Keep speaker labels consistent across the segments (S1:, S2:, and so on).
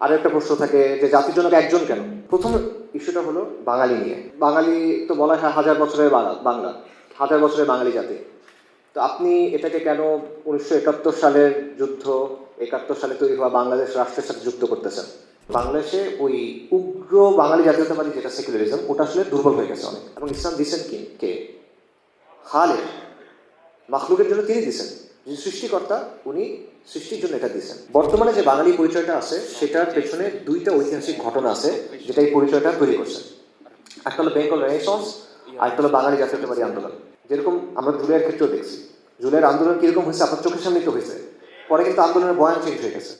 S1: আর একটা প্রশ্ন থাকে যে জাতির জনক একজন কেন। প্রথম ইস্যুটা হলো বাঙালি নিয়ে। বাঙালি তো বলা হয় হাজার বছরের বাংলা, হাজার বছরের বাঙালি জাতি। তো আপনি এটাকে কেন 1971 সালের যুদ্ধ, 71 সালে তৈরি হওয়া বাংলাদেশ রাষ্ট্রের সাথে যুক্ত করতেছেন? বাংলাদেশে ওই উগ্র বাঙালি জাতীয়তাবাদী যেটা সেকুলারিজম, ওটা আসলে দুর্বল হয়ে গেছে অনেক। এবং ইসলাম দিচ্ছেন কে? খালেক, মাখলুকের জন্য তিনি দিচ্ছেন। যে সৃষ্টিকর্তা, উনি সৃষ্টির জন্য এটা দিচ্ছেন। বর্তমানে যে বাঙালি পরিচয়টা আছে সেটার পেছনে দুইটা ঐতিহাসিক ঘটনা আছে যেটা এই পরিচয়টা তৈরি করছে। একটা হলো বেঙ্গল রেনেসন্স, আর একটা হলো বাঙালি জাতীয়তাবাদী আন্দোলন। যেরকম আমরা জুলাইয়ের ক্ষেত্রেও দেখছি, জুলাইয়ের আন্দোলন কিরকম হয়েছে আপনার চোখের সামনে তো হয়েছে, পরে কিন্তু আন্দোলনের বয়ান চেঞ্জ হয়ে গেছে।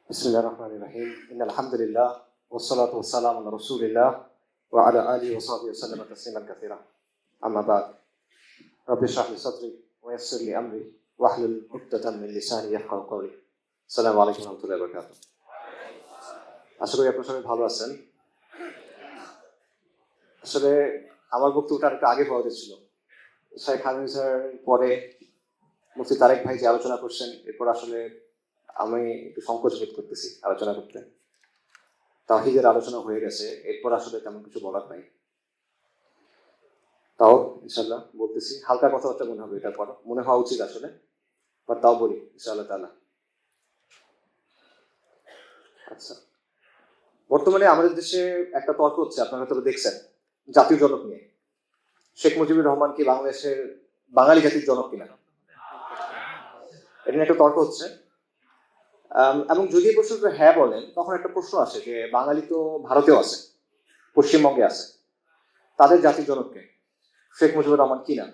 S1: বিসমিল্লাহির রহমানির রহিম, ইন্নাল হামদুলিল্লাহ ওয়াসসালাতু ওয়াসসালামু আলা রাসূলিল্লাহ ওয়া আলা আলিহি ওয়া সাহবিহি ওয়া সাল্লাম তাসলিমান কাসীরা। আম্মা বাদ, রব্বি ইশরাহ লি সাদরি ওয়া ইয়াসসির লি আমরি ওয়াহলুল উকদাতাম মিন লিসানি ইয়াফকাহু কওলি। আসসালামু আলাইকুম ওয়া রাহমাতুল্লাহি ওয়া বারাকাতুহু। আশা করি আপনারা সবাই ভালো আছেন। আসলে আমার বক্তব্যটা একটু আগে হওয়া উচিত ছিল। শেখ হাসিনার পরে মুফতি তারেক ভাই যে আলোচনা করছেন, এরপর আসলে আমি একটু সংকোচ বোধ করতেছি আলোচনা করতে। তাওহীদের আলোচনা হয়ে গেছে, এরপর আসলে তেমন কিছু বলার নাই। তাও ইনশাল্লাহ বলতেছি, হালকা কথাবার্তা মনে হবে, এটা পর মনে হওয়া উচিত আসলে, বা তাও বলি ইনশাআল্লাহ তাআলা। আচ্ছা, বর্তমানে আমাদের দেশে একটা তর্ক হচ্ছে, আপনারা হয়তো দেখছেন, জাতীয় জনক নিয়ে। শেখ মুজিবুর রহমান কি বাংলাদেশের বাঙালি জাতির জনক কিনা, এটা নিয়ে একটা তর্ক হচ্ছে। এবং যদি এই প্রশ্ন হ্যাঁ বলেন, তখন একটা প্রশ্ন আসে যে বাঙালি তো ভারতেও আছে, পশ্চিমবঙ্গে আছে, তাদের জাতির জনককে শেখ মুজিবুর রহমান কিনা?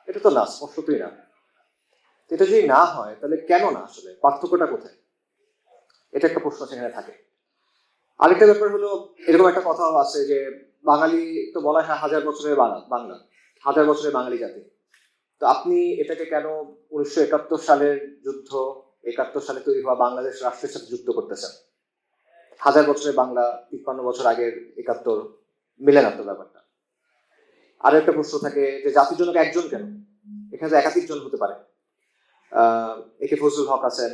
S1: এটা তো না, স্পষ্টতই না। এটা যদি না হয় তাহলে কেন না, আসলে পার্থক্যটা কোথায়? এটা একটা প্রশ্ন সেখানে থাকে। আরেকটা ব্যাপার হলো, এরকম একটা কথা আছে যে বাঙালি তো বলা হয় হাজার বছরের বাংলা, হাজার বছরের বাঙালি জাতি। তো আপনি এটাকে কেন 1971 সালের যুদ্ধ, 71 সালে তৈরি হওয়া বাংলাদেশ রাষ্ট্রের সাথে যুক্ত করতেছেন? হাজার বছরের বাংলা, 53 বছর আগের 71, মিলে না তো ব্যাপারটা। আর একটা প্রশ্ন থাকে যে জাতির জনক একজন কেন? এখানে তো একাধিক জন হতে পারে। একে ফজলুল হক আছেন,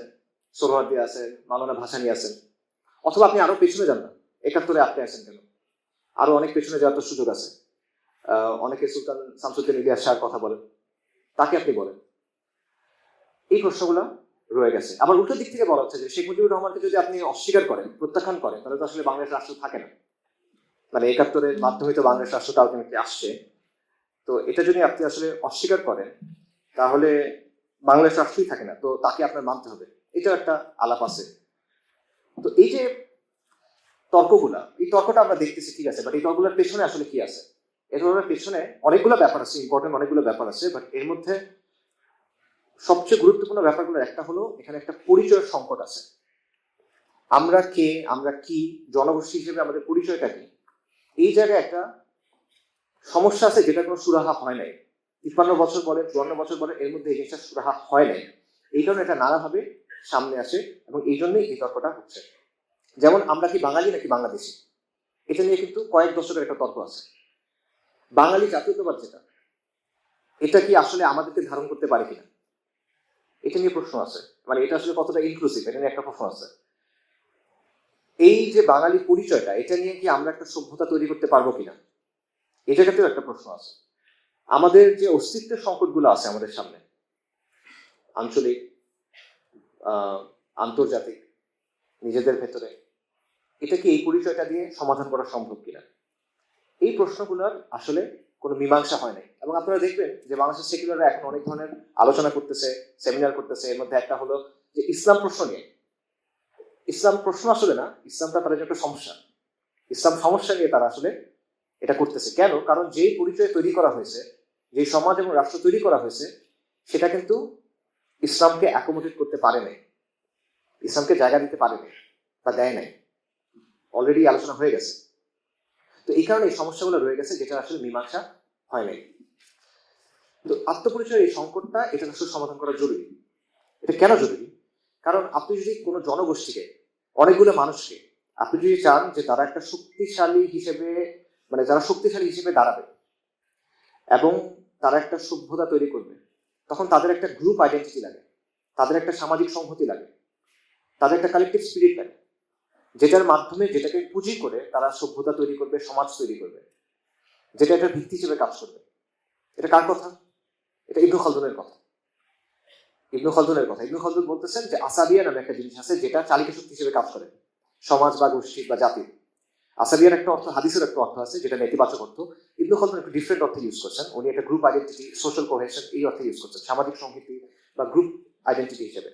S1: সোহরাওয়ার্দী আছেন, মাওলানা ভাসানী আছেন, অথবা আপনি আরো পেছনে যান না, 71-এ আপনি আছেন কেন? আরো অনেক পেছনে যাওয়ার তো সুযোগ আছে। অনেকে সুলতান শামসুদ্দিন ইলিয়াস শাহর কথা বলেন, তাকে আপনি বলেন। এই প্রশ্নগুলো রয়ে গেছে। আবার উল্টো দিক থেকে বলা হচ্ছে যে শেখ মুজিবুর রহমানকে যদি আপনি অস্বীকার করেন, প্রত্যাখ্যান করেন, তাহলে তো আসলে বাংলাদেশ রাষ্ট্র থাকে না। মানে 71-এর মাধ্যমে তো বাংলাদেশ রাষ্ট্রটা আলটিমেটলি আসছে। তো এটা যদি আপনি আসলে অস্বীকার করেন, তাহলে বাংলাদেশ রাষ্ট্রই থাকে না, তো তাকে আপনার মানতে হবে। এটাও একটা আলাপ আছে। তো এই যে তর্কগুলা, এই তর্কটা আমরা দেখতেছি, ঠিক আছে, বাট এই তর্কগুলোর পেছনে আসলে কি আছে? এই তর্কের পেছনে অনেকগুলো ব্যাপার আছে, ইম্পর্টেন্ট অনেকগুলো ব্যাপার আছে, বাট এর মধ্যে সবচেয়ে গুরুত্বপূর্ণ ব্যাপারগুলোর একটা হলো, এখানে একটা পরিচয়ের সংকট আছে। আমরা কে, আমরা কি, জনগোষ্ঠী হিসেবে আমাদের পরিচয়টা কি, এই জায়গায় একটা সমস্যা আছে, যেটা কোনো সুরাহা হয় নাই। 53 বছর পরে, 54 বছর পরে এর মধ্যে এই জিনিসটা সুরাহা হয় নাই। এই কারণে এটা নানাভাবে সামনে আসে, এবং এই জন্যই এই তর্কটা হচ্ছে। যেমন আমরা কি বাঙালি নাকি বাংলাদেশি, এটা নিয়ে কিন্তু কয়েক দশকের একটা তর্ক আছে। বাঙালি জাতীয়তাবাদ যেটা, এটা কি আসলে আমাদেরকে ধারণ করতে পারে কিনা, এটা নিয়ে প্রশ্ন আছে। মানে এটা আসলে কতটা ইনক্লুসিভ, এটা নিয়ে একটা প্রশ্ন আছে। এই যে বাঙালি পরিচয়টা, এটা নিয়ে কি আমরা একটা সভ্যতা তৈরি করতে পারবো কিনা, এই জায়গাতেও একটা প্রশ্ন আছে। আমাদের যে অস্তিত্বের সংকটগুলো আছে আমাদের সামনে, আঞ্চলিক, আন্তর্জাতিক, নিজেদের ভেতরে, এটা কি এই পরিচয়টা দিয়ে সমাধান করা সম্ভব কিনা, এই প্রশ্নগুলোর আসলে কোনো মীমাংসা হয় নাই। এবং আপনারা দেখবেন যে বাংলাদেশের সেকুলাররা এখন অনেক ধরনের আলোচনা করতেছে, সেমিনার করতেছে। এর মধ্যে একটা হলো যে ইসলাম প্রশ্ন নিয়ে। ইসলাম প্রশ্ন আসলে না, ইসলামটা তাদের একটা সমস্যা। ইসলাম সমস্যা নিয়ে তারা আসলে এটা করতেছে। কেন? কারণ যেই পরিচয় তৈরি করা হয়েছে, যেই সমাজ এবং রাষ্ট্র তৈরি করা হয়েছে, সেটা কিন্তু ইসলামকে অ্যাকোমোডেট করতে পারে নাই, ইসলামকে জায়গা দিতে পারে নাই বা দেয় নাই। অলরেডি আলোচনা হয়ে গেছে। তো এই কারণে এই সমস্যাগুলো রয়ে গেছে, যেটা আসলে মীমাংসা হয় নাই। তো আত্মপরিচয়ের এই সংকটটা, এটা আসলে সমাধান করা জরুরি। এটা কেন জরুরি? কারণ আপনি যদি কোনো জনগোষ্ঠীকে, অনেকগুলো মানুষকে, আপনি যদি চান যে তারা একটা শক্তিশালী হিসেবে, মানে যারা শক্তিশালী হিসেবে দাঁড়াবে এবং তারা একটা সভ্যতা তৈরি করবে, তখন তাদের একটা গ্রুপ আইডেন্টিটি লাগে, তাদের একটা সামাজিক সংহতি লাগে, তাদের একটা কালেকটিভ স্পিরিট লাগে। যেটার মাধ্যমে যেটাকে পুঁজি করে তারা সভ্যতা তৈরি করবে, সমাজ তৈরি করবে, যেটা একটা ভিত্তি হিসেবে কাজ করবে। এটা কার কথা? এটা ইবনে খালদুনের কথা। ইবনে খালদুন বলতেছেন যে আসাবিয়া নামে একটা জিনিস আছে যেটা চালিকা শক্তি হিসেবে কাজ করে সমাজ বা গোষ্ঠী বা জাতির। আসাবিয়ার একটা অর্থ, হাদিসের একটা অর্থ আছে যেটা নেতিবাচক অর্থ। ইবনে খালদুন একটু ডিফারেন্ট অর্থে ইউজ করছেন। উনি একটা গ্রুপ আইডেন্টিটি, সোশ্যাল কোহেশন এই অর্থে ইউজ করছেন, সামাজিক সংহতি বা গ্রুপ আইডেন্টিটি হিসেবে।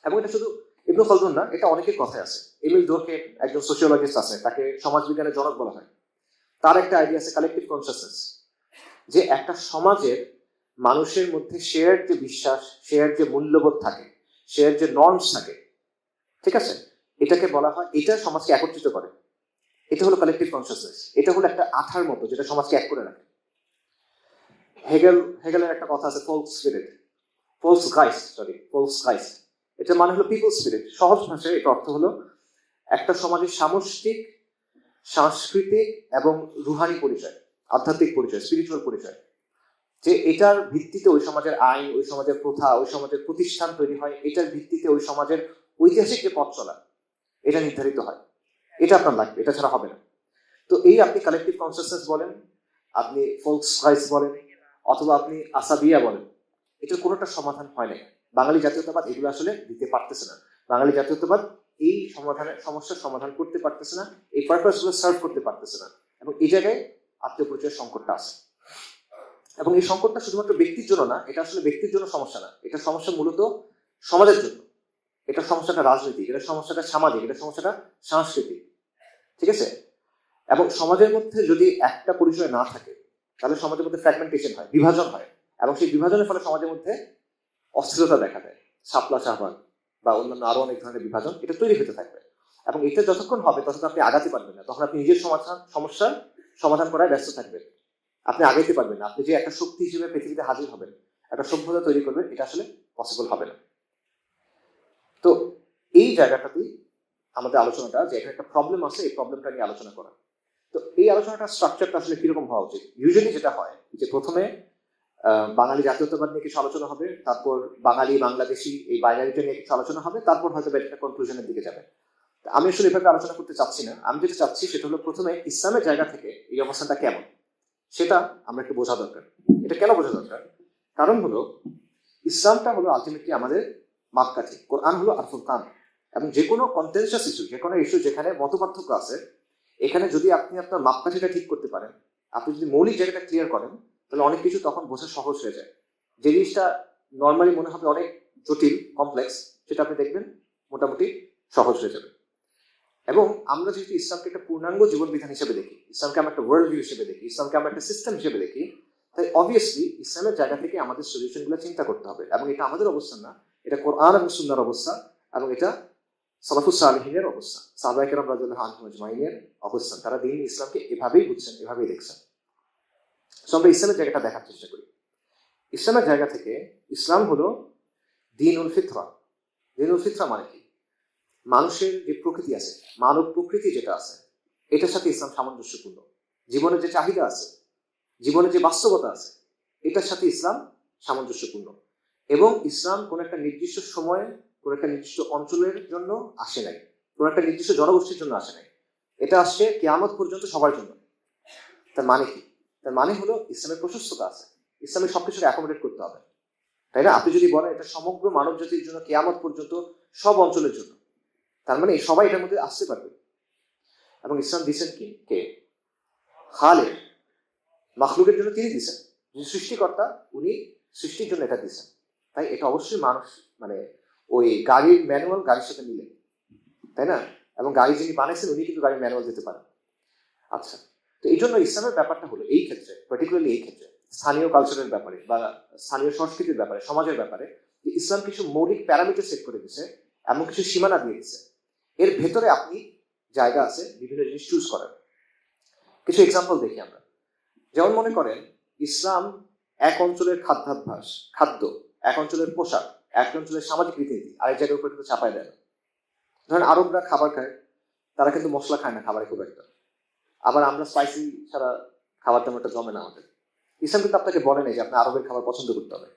S1: এবং এটা শুধু ইবনে খালদুন না, এটা অনেকের কথায় আছে। এমিল ডোরকে একজন সোশিওলজিস্ট আছে, তাকে সমাজ বিজ্ঞানের জনক বলা হয়। তার একটা আইডিয়া আছে কালেকটিভ কনসিয়াসনেস, যে একটা সমাজের মানুষের মধ্যে শেয়ার যে বিশ্বাস, শেয়ার যে মূল্যবোধ থাকে, শেয়ার যে নর্মস থাকে, ঠিক আছে, এটাকে বলা হয়, এটা সমাজকে একত্রিত করে। এটা হলো কালেকটিভ কনসিয়াসনেস। এটা হলো একটা আঠার মতো যেটা সমাজকে এক করে রাখে। হেগেলের একটা কথা আছে ফোলস স্পিরিট, ফোলস গাইস্ট। এটা মানে হলো পিপল স্পিরিট। সহজ ভাষায় এটা অর্থ হলো একটা সমাজের সামষ্টিক সাংস্কৃতিক এবং রুহানি পরিচয়, আধ্যাত্মিক পরিচয়, স্পিরিচুয়াল পরিচয়, যে এটার ভিত্তিতে ওই সমাজের আইন, ওই সমাজের প্রথা, ওই সমাজের প্রতিষ্ঠান তৈরি হয়। এটার ভিত্তিতে ওই সমাজের ঐতিহাসিক যে পথ চলা, এটা নির্ধারিত হয়। এটা আপনার লাগবে, এটা ছাড়া হবে না। তো এই আপনি কালেকটিভ কনসিয়াসনেস বলেন, আপনি ফোলকসগাইস্ট বলেন, অথবা আপনি আসাবিয়া বলেন, এটার কোনোটা সমাধান হয় নাই। বাঙালি জাতীয়তাবাদ এগুলো আসলে দিতে পারতেছে না। বাঙালি জাতীয়তাবাদ এই সমস্যার সমাধান করতে পারতেছে না, এই পারপাস গুলো সার্ভ করতে পারতেছে না। এবং এই জায়গায় আত্মীয় পরিচয়ের সংকটটা আছে। এবং এই সংকটটা শুধুমাত্র ব্যক্তির জন্য না, এটা আসলে ব্যক্তির জন্য সমস্যা না, এটা সমস্যা মূলত সমাজের জন্য। এটা সমস্যাটা রাজনৈতিক, এটা সমস্যাটা সামাজিক, এটা সমস্যাটা সাংস্কৃতিক, ঠিক আছে। এবং সমাজের মধ্যে যদি একটা পরিচয় না থাকে, তাহলে সমাজের মধ্যে ফ্র্যাগমেন্টেশন হয়, বিভাজন হয়। এবং সেই বিভাজনের ফলে সমাজের মধ্যে অস্থিরতা দেখা দেয়, শাপলা শাহবাগ বা অন্যান্য আরো অনেক ধরনের বিভাজন এটা তৈরি হতে থাকবে। এবং এটা যতক্ষণ হবে ততক্ষণ আপনি আগাতে পারবেন না। তখন আপনি নিজের সমস্যার সমাধান করায় ব্যস্ত থাকবেন, আপনি আগাইতে পারবেন না। আপনি যে একটা শক্তি হিসেবে পৃথিবীতে হাজির হবেন, একটা সভ্যতা তৈরি করবেন, এটা আসলে পসিবল হবে না। তো এই জায়গাটাতেই আমাদের আলোচনাটা, যে এখানে একটা প্রবলেম আছে, এই প্রবলেমটা নিয়ে আলোচনা করা। তো এই আলোচনাটা স্ট্রাকচারটা আসলে কিরকম হওয়া উচিত? ইউজুয়ালি যেটা হয় যে প্রথমে বাঙালি জাতীয়তাবাদ নিয়ে কিছু আলোচনা হবে, তারপর বাঙালি বাংলাদেশি এই বাইনারিটা নিয়ে কিছু আলোচনা হবে, তারপর হয়তো একটা কনক্লুশনের দিকে যাবে। আমি আসলে এভাবে আলোচনা করতে চাচ্ছি না। আমি যেটা চাচ্ছি সেটা হলো প্রথমে ইসলামের জায়গা থেকে এই অবস্থানটা কেমন সেটা আমরা একটু বোঝা দরকার। এটা কেন বোঝা দরকার? কারণ হলো ইসলামটা হলো আলটিমেটলি আমাদের মাপকাঠি, কোরআন হলো আর ফুরকান। এবং যে কোনো কন্টেনশাস ইস্যু, যে কোনো ইস্যু যেখানে মতপার্থক্য আছে, এখানে যদি আপনি আপনার মাপকাঠিটা ঠিক করতে পারেন, আপনি যদি মৌলিক জায়গাটা ক্লিয়ার করেন, তাহলে অনেক কিছু তখন বোঝা সহজ হয়ে যায়। যে জিনিসটা নর্মালি মনে হবে অনেক জটিল, কমপ্লেক্স, সেটা আপনি দেখবেন মোটামুটি সহজ হয়ে যাবে। এবং আমরা যেহেতু ইসলামকে একটা পূর্ণাঙ্গ জীবন বিধান হিসেবে দেখি, ইসলামকে আমরা একটা ওয়ার্ল্ড ভিউ হিসেবে দেখি, ইসলামকে আমরা একটা সিস্টেম হিসেবে দেখি, তাই অবভিয়াসলি ইসলামের জায়গা থেকে আমাদের সলিউশন গুলো চিন্তা করতে হবে। এবং এটা আমাদের অবস্থান না, এটা কোরআন এবং সুন্নাহর অবস্থা, এবং এটা সালাফুস সালেহিনের অবস্থা, সাহাবায়ে কেরাম রাদিয়াল্লাহু আনহুম আজমাইনের অবস্থান। তারা দ্বীন ইসলামকে এভাবেই বুঝছেন, এভাবেই দেখছেন। সো আমরা ইসলামের জায়গাটা দেখার চেষ্টা করি। ইসলামের জায়গা থেকে ইসলাম হলো দীনুল ফিতরা। দীনুল ফিতরা মানে কি? মানুষের যে প্রকৃতি আছে, মানব প্রকৃতি যেটা আছে, এটার সাথে ইসলাম সামঞ্জস্যপূর্ণ। জীবনের যে চাহিদা আছে, জীবনের যে বাস্তবতা আছে, এটার সাথে ইসলাম সামঞ্জস্যপূর্ণ। এবং ইসলাম কোন একটা নির্দিষ্ট সময়ে, কোন একটা নির্দিষ্ট অঞ্চলের জন্য আসে নাই, কোন একটা নির্দিষ্ট জনগোষ্ঠীর জন্য আসে নাই। এটা আসছে কিয়ামত পর্যন্ত সবার জন্য। তার মানে কি? তার মানে হলো ইসলামের প্রশস্ততা আছে, ইসলামের সবকিছুকে অ্যাকোমোডেট করতে হবে, তাই না? আপনি যদি বলেন এটা সমগ্র মানব জাতির জন্য, কিয়ামত পর্যন্ত সব অঞ্চলের জন্য, তার মানে সবাই এটার মধ্যে আসতে পারবে। এবং ইসলাম দিচ্ছেন কি? কে? খালেক, মাখলুকের জন্য তিনি দিচ্ছেন, যিনি সৃষ্টিকর্তা, উনি সৃষ্টির জন্য এটা দিচ্ছেন। তাই এটা অবশ্যই মানুষ, মানে ওই গাড়ির ম্যানুয়াল গাড়ির সাথে মিলে, তাই না? এবং গাড়ি যিনি বানাইছেন উনি কিন্তু গাড়ির ম্যানুয়াল দিতে পারেন। আচ্ছা, তো এই জন্য ইসলামের ব্যাপারটা হলো এই ক্ষেত্রে, পার্টিকুলারলি এই ক্ষেত্রে স্থানীয় কালচারের ব্যাপারে বা স্থানীয় সংস্কৃতির ব্যাপারে, সমাজের ব্যাপারে, যে ইসলাম কিছু মৌলিক প্যারামিটার সেট করে দিচ্ছে, এমন কিছু সীমানা দিয়ে দিচ্ছে। এর ভেতরে আপনি জায়গা আছে বিভিন্ন জিনিস চুজ করার। কিছু এক্সাম্পল দেখি আমরা। যেমন মনে করেন ইসলাম এক অঞ্চলের খাদ্যাভ্যাস, খাদ্য, এক অঞ্চলের পোশাক, এক অঞ্চলের সামাজিক রীতিনীতি আরেক জায়গার উপর কিন্তু চাপায় দেয় না। ধরেন আরবরা খাবার খায়, তারা কিন্তু মশলা খায় না খাবারে খুব একটা। আবার আমরা স্পাইসি ছাড়া খাবার তেমন একটা জমে না আমাদের। ইসলাম কিন্তু আপনাকে বলে নাই যে আপনি আরবের খাবার পছন্দ করতে হবে।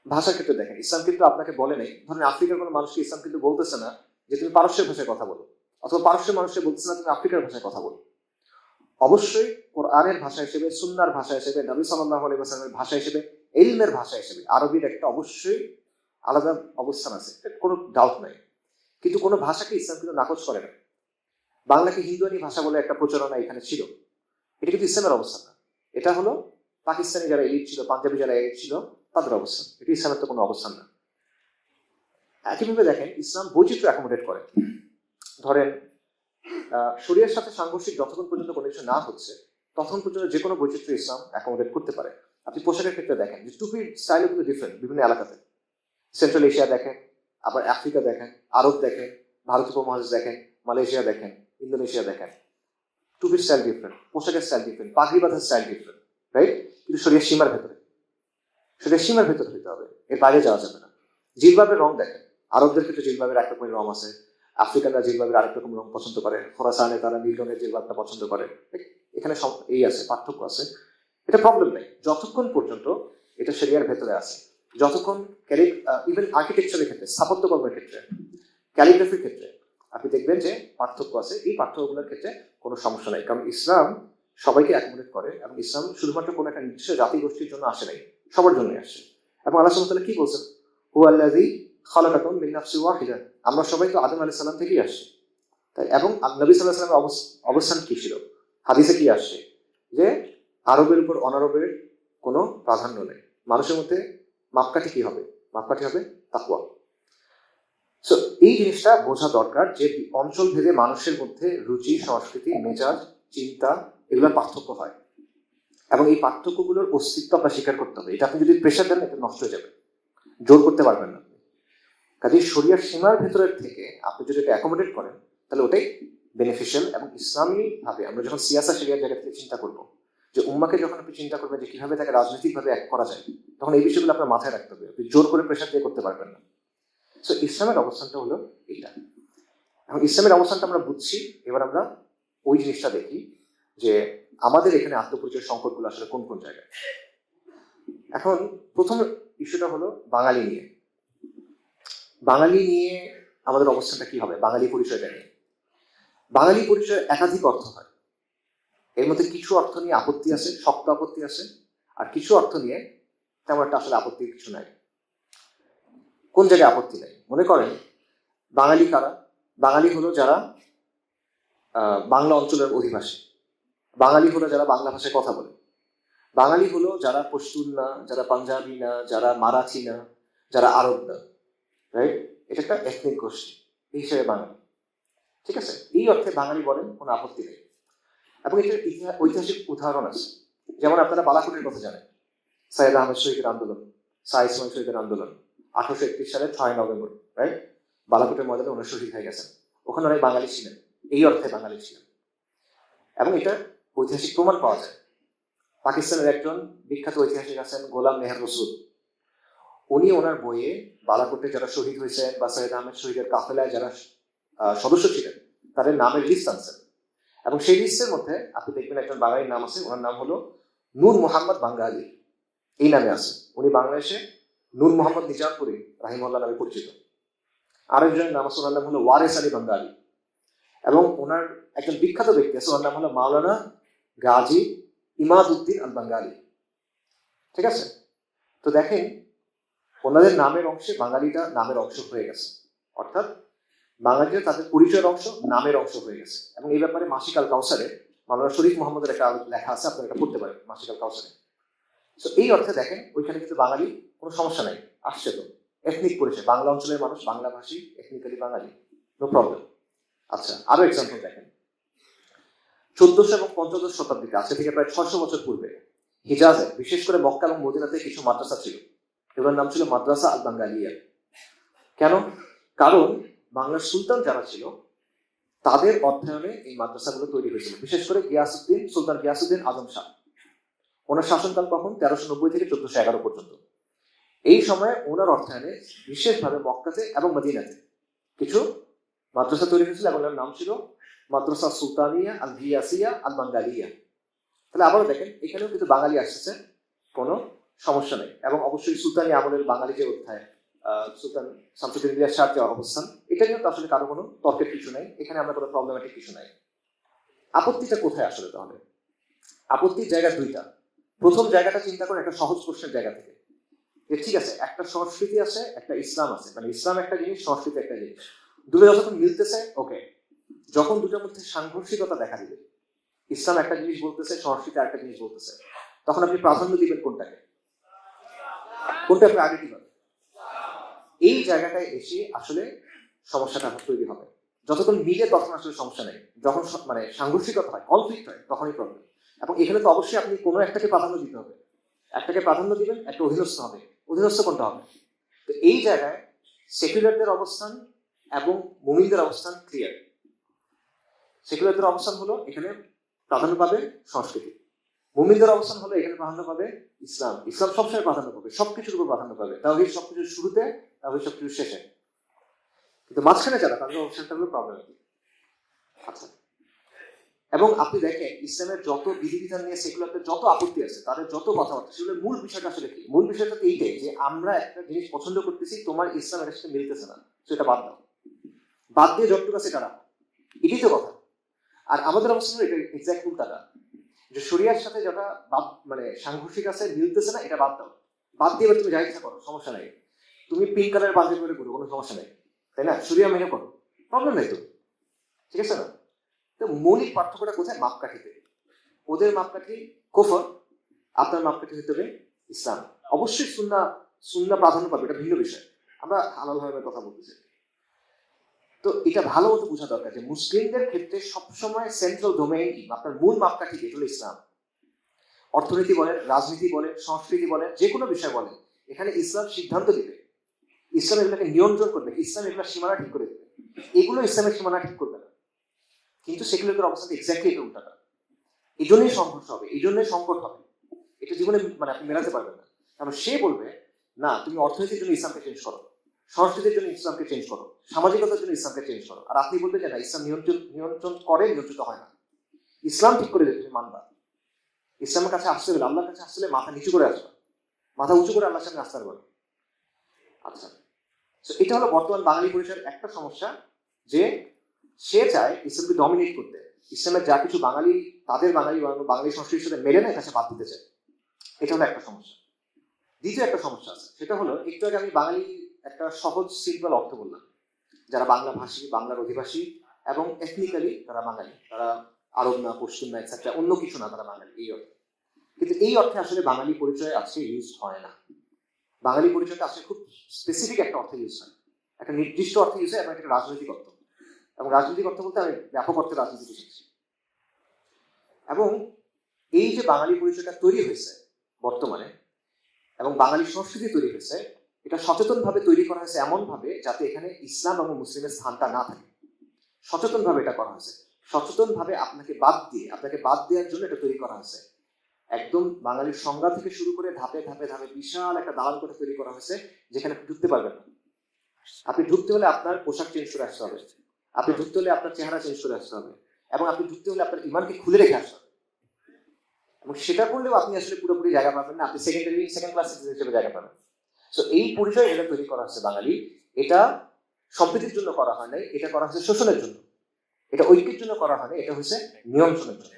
S1: ভাষার ক্ষেত্রে দেখেন, ইসলাম কিন্তু আপনাকে বলে নাই, ধরেন আফ্রিকার কোনো মানুষকে ইসলাম কিন্তু বলতেছে না যে তুমি পারস্যের ভাষায় কথা বলো। অথবা পারস্যের মানুষকে বলতেছে না তুমি আফ্রিকার ভাষায় কথা বলো। অবশ্যই কোরআনের ভাষা হিসেবে, সুন্নাহর ভাষা হিসেবে, নবী সাল্লাল্লাহু আলাইহি ওয়াসাল্লামের ভাষা হিসেবে, ইলমের ভাষা হিসেবে আরবির একটা অবশ্যই আলাদা অবস্থান আছে, এটা কোনো ডাউট নাই। কিন্তু কোনো ভাষাকে ইসলাম কিন্তু নাকচ করে না। বাংলাকে হিন্দুয়ানি ভাষা বলে একটা প্রচারণা এখানে ছিল, এটা কিন্তু ইসলামের অবস্থান না। এটা হলো পাকিস্তানি যারা এলিট ছিল, পাঞ্জাবি যারা এলিট ছিল তাদের অবস্থান, এটা ইসলামের তো কোনো অবস্থান না। একইভাবে দেখেন ইসলাম বৈচিত্র্য অ্যাকোমোডেট করে। ধরেন শরীয়তের সাথে সাংঘর্ষিক যতক্ষণ পর্যন্ত কোনো কিছু না হচ্ছে তখন পর্যন্ত যে কোনো বৈচিত্র্য ইসলাম অ্যাকোমোডেট করতে পারে। আপনি পোশাকের ক্ষেত্রে দেখেন যে টুপির স্টাইলও কিন্তু ডিফারেন্ট বিভিন্ন এলাকাতে। সেন্ট্রাল এশিয়া দেখেন, আবার আফ্রিকা দেখেন, আরব দেখেন, ভারত উপমহাদেশ দেখেন, মালয়েশিয়া দেখেন, ইন্দোনেশিয়া দেখেন, টুপির স্টাইল ডিফারেন্ট, পোশাকের স্টাইল ডিফারেন্ট, পাগড়ি বাঁধার স্টাইল ডিফারেন্ট, রাইট? কিন্তু শরীরের সীমার ভেতরে, শরীরের সীমার ভেতরে হতে হবে, এর বাইরে যাওয়া যাবে না। জিলবাবের রং দেখেন, আরবদের ক্ষেত্রে জিলবাবের এক রকমের রং আছে, আফ্রিকানরা জিলবাবের আরেক রকম রং পছন্দ করে, খোরাসানে তারা নীল রঙের জিলবাবটা পছন্দ করে। এখানে সব এই আছে, পার্থক্য আছে, এটা প্রবলেম নেই যতক্ষণ পর্যন্ত এটা শরিয়ার ভেতরে আছে। যতক্ষণ ইভেন আর্কিটেকচারের ক্ষেত্রে, স্থাপত্যকর্মের ক্ষেত্রে, ক্যালিগ্রাফির ক্ষেত্রে আপনি দেখবেন যে পার্থক্য আছে। এই পার্থক্যগুলোর ক্ষেত্রে কোনো সমস্যা নেই, কারণ ইসলাম সবাইকে অ্যাকোমোডেট করে এবং ইসলাম শুধুমাত্র কোনো একটা নির্দিষ্ট জাতি গোষ্ঠীর জন্য আসে নাই, সবার জন্যই আসে। এবং আল্লাহ সুবহানাহু ওয়া তাআলা কি বলছেন, হুয়াল্লাযী খালাকাকুম মিন নাফসিন ওয়াহিদা, আমরা সবাই তো আদম আলাইহিস সালাম থেকেই আসছি। তাই এবং নবী সাল্লাল্লাহু আলাইহি ওয়াসাল্লামের অবস্থান কি ছিল, হাদিসে কি আসছে যে আরবের উপর অনারবের কোনো প্রাধান্য নেই, মানুষের মধ্যে মাপকাঠি কি হবে, মাপকাঠি হবে তাকওয়া। সো এই জিনিসটা বোঝা দরকার যে অঞ্চল ভেদে মানুষের মধ্যে রুচি, সংস্কৃতি, মেজাজ, চিন্তা এগুলোর পার্থক্য হয় এবং এই পার্থক্যগুলোর অস্তিত্ব আপনার স্বীকার করতে হবে। এটা আপনি যদি প্রেশার দেন এটা নষ্ট হয়ে যাবে, জোর করতে পারবেন না। কাজে শরিয়ার সীমার ভেতরের থেকে আপনি যদি এটা অ্যাকোমোডেট করেন তাহলে ওটাই বেনিফিশিয়াল। এবং ইসলামী ভাবে আমরা যখন সিয়াসা শরিয়ার জায়গা থেকে চিন্তা করবো, যে উম্মাকে যখন আপনি চিন্তা করবেন যে কিভাবে তাকে রাজনৈতিকভাবে এক করা যায়, তখন এই বিষয়গুলো আপনার মাথায় রাখতে হবে, আপনি জোর করে প্রেশার দিয়ে করতে পারবেন না। সো ইসলামের অবস্থানটা হলো এটা। এখন ইসলামের অবস্থানটা আমরা বুঝছি, এবার আমরা ওই জিনিসটা দেখি যে আমাদের এখানে আত্মপরিচয় সংকটগুলো আসলে কোন কোন জায়গায়। এখন প্রথম ইস্যুটা হলো বাঙালি নিয়ে। বাঙালি নিয়ে আমাদের অবস্থানটা কি হবে, বাঙালি পরিচয়টা নিয়ে। বাঙালি পরিচয় একাধিক অর্থ হয়, এর মধ্যে কিছু অর্থ নিয়ে আপত্তি আছে, শক্ত আপত্তি আছে, আর কিছু অর্থ নিয়ে তেমন একটা আসলে আপত্তির কিছু নাই। কোন জায়গায় আপত্তি নাই? মনে করেন বাঙালি কারা? বাঙালি হলো যারা বাংলা অঞ্চলের অধিবাসী, বাঙালি হলো যারা বাংলা ভাষায় কথা বলে, বাঙালি হলো যারা পশতুন না, যারা পাঞ্জাবি না, যারা মারাঠি না, যারা আরব না, রাইট? এটা একটা এথনিক গোষ্ঠী, এই হিসেবে বাঙালি, ঠিক আছে? এই অর্থে বাঙালি বলেন, কোনো আপত্তি নেই। এবং এটার ঐতিহাসিক উদাহরণ আছে, যেমন আপনারা বালাকোটের কথা জানেন, সৈয়দ আহমেদ শহীদের আন্দোলন, শাহ ইসমাইল শহীদের আন্দোলন 1831 সালের 6 নভেম্বর, রাইট? বালাকোটের ময়দানে ওনার শহীদ হয়ে গেছেন, ওখানে অনেক বাঙালি ছিলেন, এই অর্থে বাঙালি ছিলেন। এবং এটা ঐতিহাসিক প্রমাণ পাওয়া যায়। পাকিস্তানের একজন বিখ্যাত ঐতিহাসিক আছেন গোলাম মেহের রসুল, উনি ওনার বইয়ে বালাকোটে যারা শহীদ হয়েছেন বা সৈয়দ আহমেদ শহীদের কাফেলায় যারা সদস্য ছিলেন তাদের নামের লিস্ট আনছেন, এবং সেই লিস্টের মধ্যে আপনি দেখবেন একজন বাঙালির নাম আছে, ওনার নাম হলো নূর মোহাম্মদ বাঙ্গালী, এই নামে আছে। উনি বাংলাদেশে নূর মোহাম্মদ নিজামপুরি রাহিমাহুল্লাহ নামে পরিচিত। আরেকজনের নাম আছে, ওনার নাম হলো ওয়ারেস আলী বাঙ্গালী। এবং ওনার একজন বিখ্যাত ব্যক্তি আছে, ওনার নাম হলো মাওলানা গাজী ইমাদউদ্দিন আল বাঙ্গালী, ঠিক আছে? তো দেখেন ওনাদের নামের অংশে বাঙালিটা নামের অংশ হয়ে গেছে, অর্থাৎ বাঙালিরা তাদের পরিচয়ের অংশ নামের অংশ হয়ে গেছে। এবং এই ব্যাপারে মাসিক আল কাউসারে মাওলানা শরীফ মোহাম্মদের একটা লেখা আছে, আপনারা এটা পড়তে পারেন মাসিক আল কাউসারে। তো এই অর্থে দেখেন ওইখানে কিন্তু বাঙালি কোনো সমস্যা নাই, আসছে তো এথনিক পরিচয়, বাংলা অঞ্চলের মানুষ বাংলা ভাষী, এথনিক্যালি বাঙালি, নো প্রবলেম। আচ্ছা, আরো এক্সাম্পল দেখেন, 1400 এবং 15 শতাব্দীতে, আজকে থেকে প্রায় 600 বছর পূর্বে হিজাজে, বিশেষ করে মক্কা এবং মদিনাতে কিছু মাদ্রাসা ছিল, এগুলোর নাম ছিল মাদ্রাসা আল বাঙ্গালিয়া। কেন? কারণ বাংলার সুলতান যারা ছিল তাদের অধ্যয়নে এই মাদ্রাসাগুলো তৈরি হয়েছিল, বিশেষ করে সুলতান গিয়াসউদ্দিন আজম শাহ, ওনার শাসনকাল কখন? 1390 থেকে 1411 পর্যন্ত। এই সময়ে ওনার অর্থায়নে বিশেষভাবে মক্কাতে এবং মদিনাতে কিছু মাদ্রাসা তৈরি হয়েছিল, এবং ওনার নাম ছিল মাদ্রাসা সুলতানিয়া আল গিয়াসিয়া আল বাঙ্গালিয়া। তাহলে আবারও দেখেন এখানেও কিন্তু বাঙালি আসছে, কোনো সমস্যা নেই। এবং অবশ্যই সুলতানি আমলের বাঙালি যে অধ্যায়, সুলতান শামসুদ্দিন ইলিয়াস শাহর যে অবস্থান, এটা নিয়ে তো আসলে কারো কোনো তর্কের কিছু নাই, এখানে আমরা কোনো প্রবলেমেটিক কিছু নাই। আপত্তিটা কোথায় আসলে তাহলে? আপত্তির জায়গা দুইটা। প্রথম জায়গাটা চিন্তা করে একটা সহজ প্রশ্নের জায়গা থেকে, যে ঠিক আছে একটা সংস্কৃতি আছে, একটা ইসলাম আছে, মানে ইসলাম একটা জিনিস, সংস্কৃতি একটা জিনিস, দুটো যখন মিলতেছে ওকে। যখন দুটোর মধ্যে সাংঘর্ষিকতা দেখা দিবে, ইসলাম একটা জিনিস বলতেছে, সংস্কৃতি আরেকটা জিনিস বলতেছে, তখন আপনি প্রাধান্য দিবেন কোনটাকে? কোনটা আপনি আগে দিবেন? এই জায়গাটায় এসে আসলে সমস্যাটা তৈরি হবে। যতক্ষণ মিলে তখন আসলে সমস্যা নেই, যখন মানে সাংঘর্ষিকতা হয়, কনফ্লিক্ট হয়, তখনই প্রবলেম। এবং এখানে তো অবশ্যই আপনি কোনো একটাকে প্রাধান্য দিতে হবে, একটাকে প্রাধান্য দিবেন, একটা অধীনস্থ হবে। অধীনস্থ কোনটা হবে? তো এই জায়গায় সেকুলারদের অবস্থান এবং মুমিনদের অবস্থান ক্লিয়ার। সেকুলারদের অবস্থান হলো এখানে প্রাধান্য পাবে সংস্কৃতি, মুমিনদের অবস্থান হলো এখানে প্রাধান্য পাবে ইসলাম। ইসলাম সবসময় প্রাধান্য পাবে, সবকিছুর উপর প্রাধান্য পাবে, তাহলে সবকিছুর শুরুতে, তাহলে সবকিছুর শেষে। কিন্তু মাঝখানে যারা, তাদের অবস্থানটা হলো প্রবলেম। আচ্ছা, এবং আপনি দেখেন ইসলামের যত বিধিবিধান নিয়ে সেকুলারদের যত আপত্তি আছে, তাদের যত কথাবার্তা, সেগুলোর মূল বিষয়টা আসলে কি? মূল বিষয়টা তো এইটাই যে আমরা একটা জিনিস পছন্দ করতেছি, তোমার ইসলাম এটার সাথে মিলতেছে না, সেটা বাদ দাও, বাদ দিয়ে যতটুকু আছে এটা রাখো, এটাই তো কথা। আর আমাদের অবস্থা হলো এটা এক্সাক্ট উল্টাটা, যে শরিয়ার সাথে যেটা মানে সাংঘর্ষিক আছে, মিলতেছে না, এটা বাদ দাও, বাদ দিয়ে এবার তুমি যা ইচ্ছা করো, সমস্যা নাই। তুমি পিঙ্ক কালার পাঞ্জাবি করে করো, কোনো সমস্যা নেই, তাই না? শরিয়া মেনে করো, প্রবলেম নেই তো, ঠিক আছে না? তো মৌলিক পার্থক্যটা কোথায়? মাপকাঠিতে। ওদের মাপকাঠি কুফর, আপনার মাপকাঠি হতে হবে ইসলাম। অবশ্যই সুন্নাহ সুন্নাহ প্রাধান্য পাবে, এটা ভিন্ন বিষয়, আমরা হালাল ভাবে কথা বলতেছি। তো এটা ভালো মতো বোঝা দরকার যে মুসলিমদের ক্ষেত্রে সবসময় সেন্ট্রাল ডোমেইন কি, আপনার মূল মাপকাঠি কি, হলো ইসলাম। অর্থনীতি বলেন, রাজনীতি বলেন, সংস্কৃতি বলেন, যে কোনো বিষয় বলেন, এখানে ইসলাম সিদ্ধান্ত দিবে, ইসলাম এগুলোকে নিয়ন্ত্রণ করবে, ইসলাম এগুলো সীমানা ঠিক করে দেবে, এগুলো ইসলামের সীমানা ঠিক করবে না। কিন্তু সেকুলারদের অবস্থা এক্স্যাক্টলি এটা উল্টাটা। এই জন্যই সংঘর্ষ হবে, এই জন্যই সংকট হবে, এটা জীবনে মানে আপনি মেলাতে পারবেন না। কারণ সে বলবে না, তুমি অর্থনীতির জন্য ইসলামকে চেঞ্জ করো, সংস্কৃতির জন্য ইসলামকে চেঞ্জ করো, সামাজিকতার জন্য ইসলামকে চেঞ্জ করো। আর আপনি বলবেন যে না, ইসলাম নিয়ন্ত্রণ করে, নিয়ন্ত্রিত হয় না, ইসলাম ঠিক করে দেবে, তুমি মানবা। ইসলামের কাছে আসতে হলে, আল্লাহর কাছে আসতে হলে মাথা নিচু করে আসবা, মাথা উঁচু করে আল্লাহর সামনে আসতে পারবে। আচ্ছা, এটা হলো বর্তমান বাঙালি পরিচয়ের একটা সমস্যা, যে সে চায় ইসলামকে ডমিনেট করতে, ইসলামের যা কিছু বাঙালি, তাদের বাঙালি সংস্কৃতির সাথে মেলে না, কাছে বাদ দিতে চায়। এটা হলো একটা সমস্যা। দ্বিতীয় একটা সমস্যা আছে, সেটা হলো একটু আগে আমি বাঙালি একটা সহজ সিম্পল অর্থ বললাম, যারা বাংলা ভাষী, বাংলার অধিবাসী এবং এথনিক্যালি তারা বাঙালি, তারা আরব না, পশ্চিম না, এটসেট্রা, অন্য কিছু না, তারা বাঙালি, এই অর্থে। কিন্তু এই অর্থে আসলে বাঙালি পরিচয় আজকে ইউজ হয় না। বাঙালি পরিচয়টা আসলে খুব স্পেসিফিক একটা অর্থে ইউজ হয়, একটা নির্দিষ্ট অর্থে ইউজ হয়, এবং একটা রাজনৈতিক অর্থ। এবং রাজনৈতিক অর্থ বলতে আমি ব্যাপক অর্থে রাজনীতি বুঝেছি। এবং এই যে বাঙালি পরিচয়টা তৈরি হয়েছে বর্তমানে, এবং বাঙালি সংস্কৃতি তৈরি হয়েছে, এটা সচেতনভাবে তৈরি করা হয়েছে, এমন ভাবে যাতে এখানে ইসলাম এবং মুসলিমের স্থানটা না থাকে। সচেতনভাবে এটা করা হয়েছে, সচেতনভাবে আপনাকে বাদ দেওয়ার জন্য এটা তৈরি করা হয়েছে। একদম বাঙালির সংজ্ঞা থেকে শুরু করে ধাপে ধাপে ধাপে বিশাল একটা দালান করে তৈরি করা হয়েছে, যেখানে আপনি ঢুকতে পারবেন না। আপনি ঢুকতে হলে আপনার পোশাক চেঞ্জ করে আসতে হবে, আপনি ঢুকতে হলে আপনার চেহারা চেঞ্জ করে আসতে হবে, এবং আপনি ঢুকতে হলে আপনার ইমানকে খুলে রেখে আসতে হবে। এবং সেটা করলেও আপনি আসলে পুরোপুরি জায়গা পাবেন না, আপনি সেকেন্ড ক্লাস সিটিজেন হিসেবে জায়গা পাবেন। তো এই পরিচয় এটা তৈরি করা হচ্ছে বাঙালি, এটা সম্প্রীতির জন্য করা হয় নাই, এটা করা হচ্ছে শোষণের জন্য, এটা ঐক্যের জন্য করা হয় না, এটা হচ্ছে নিয়ন্ত্রণের জন্য।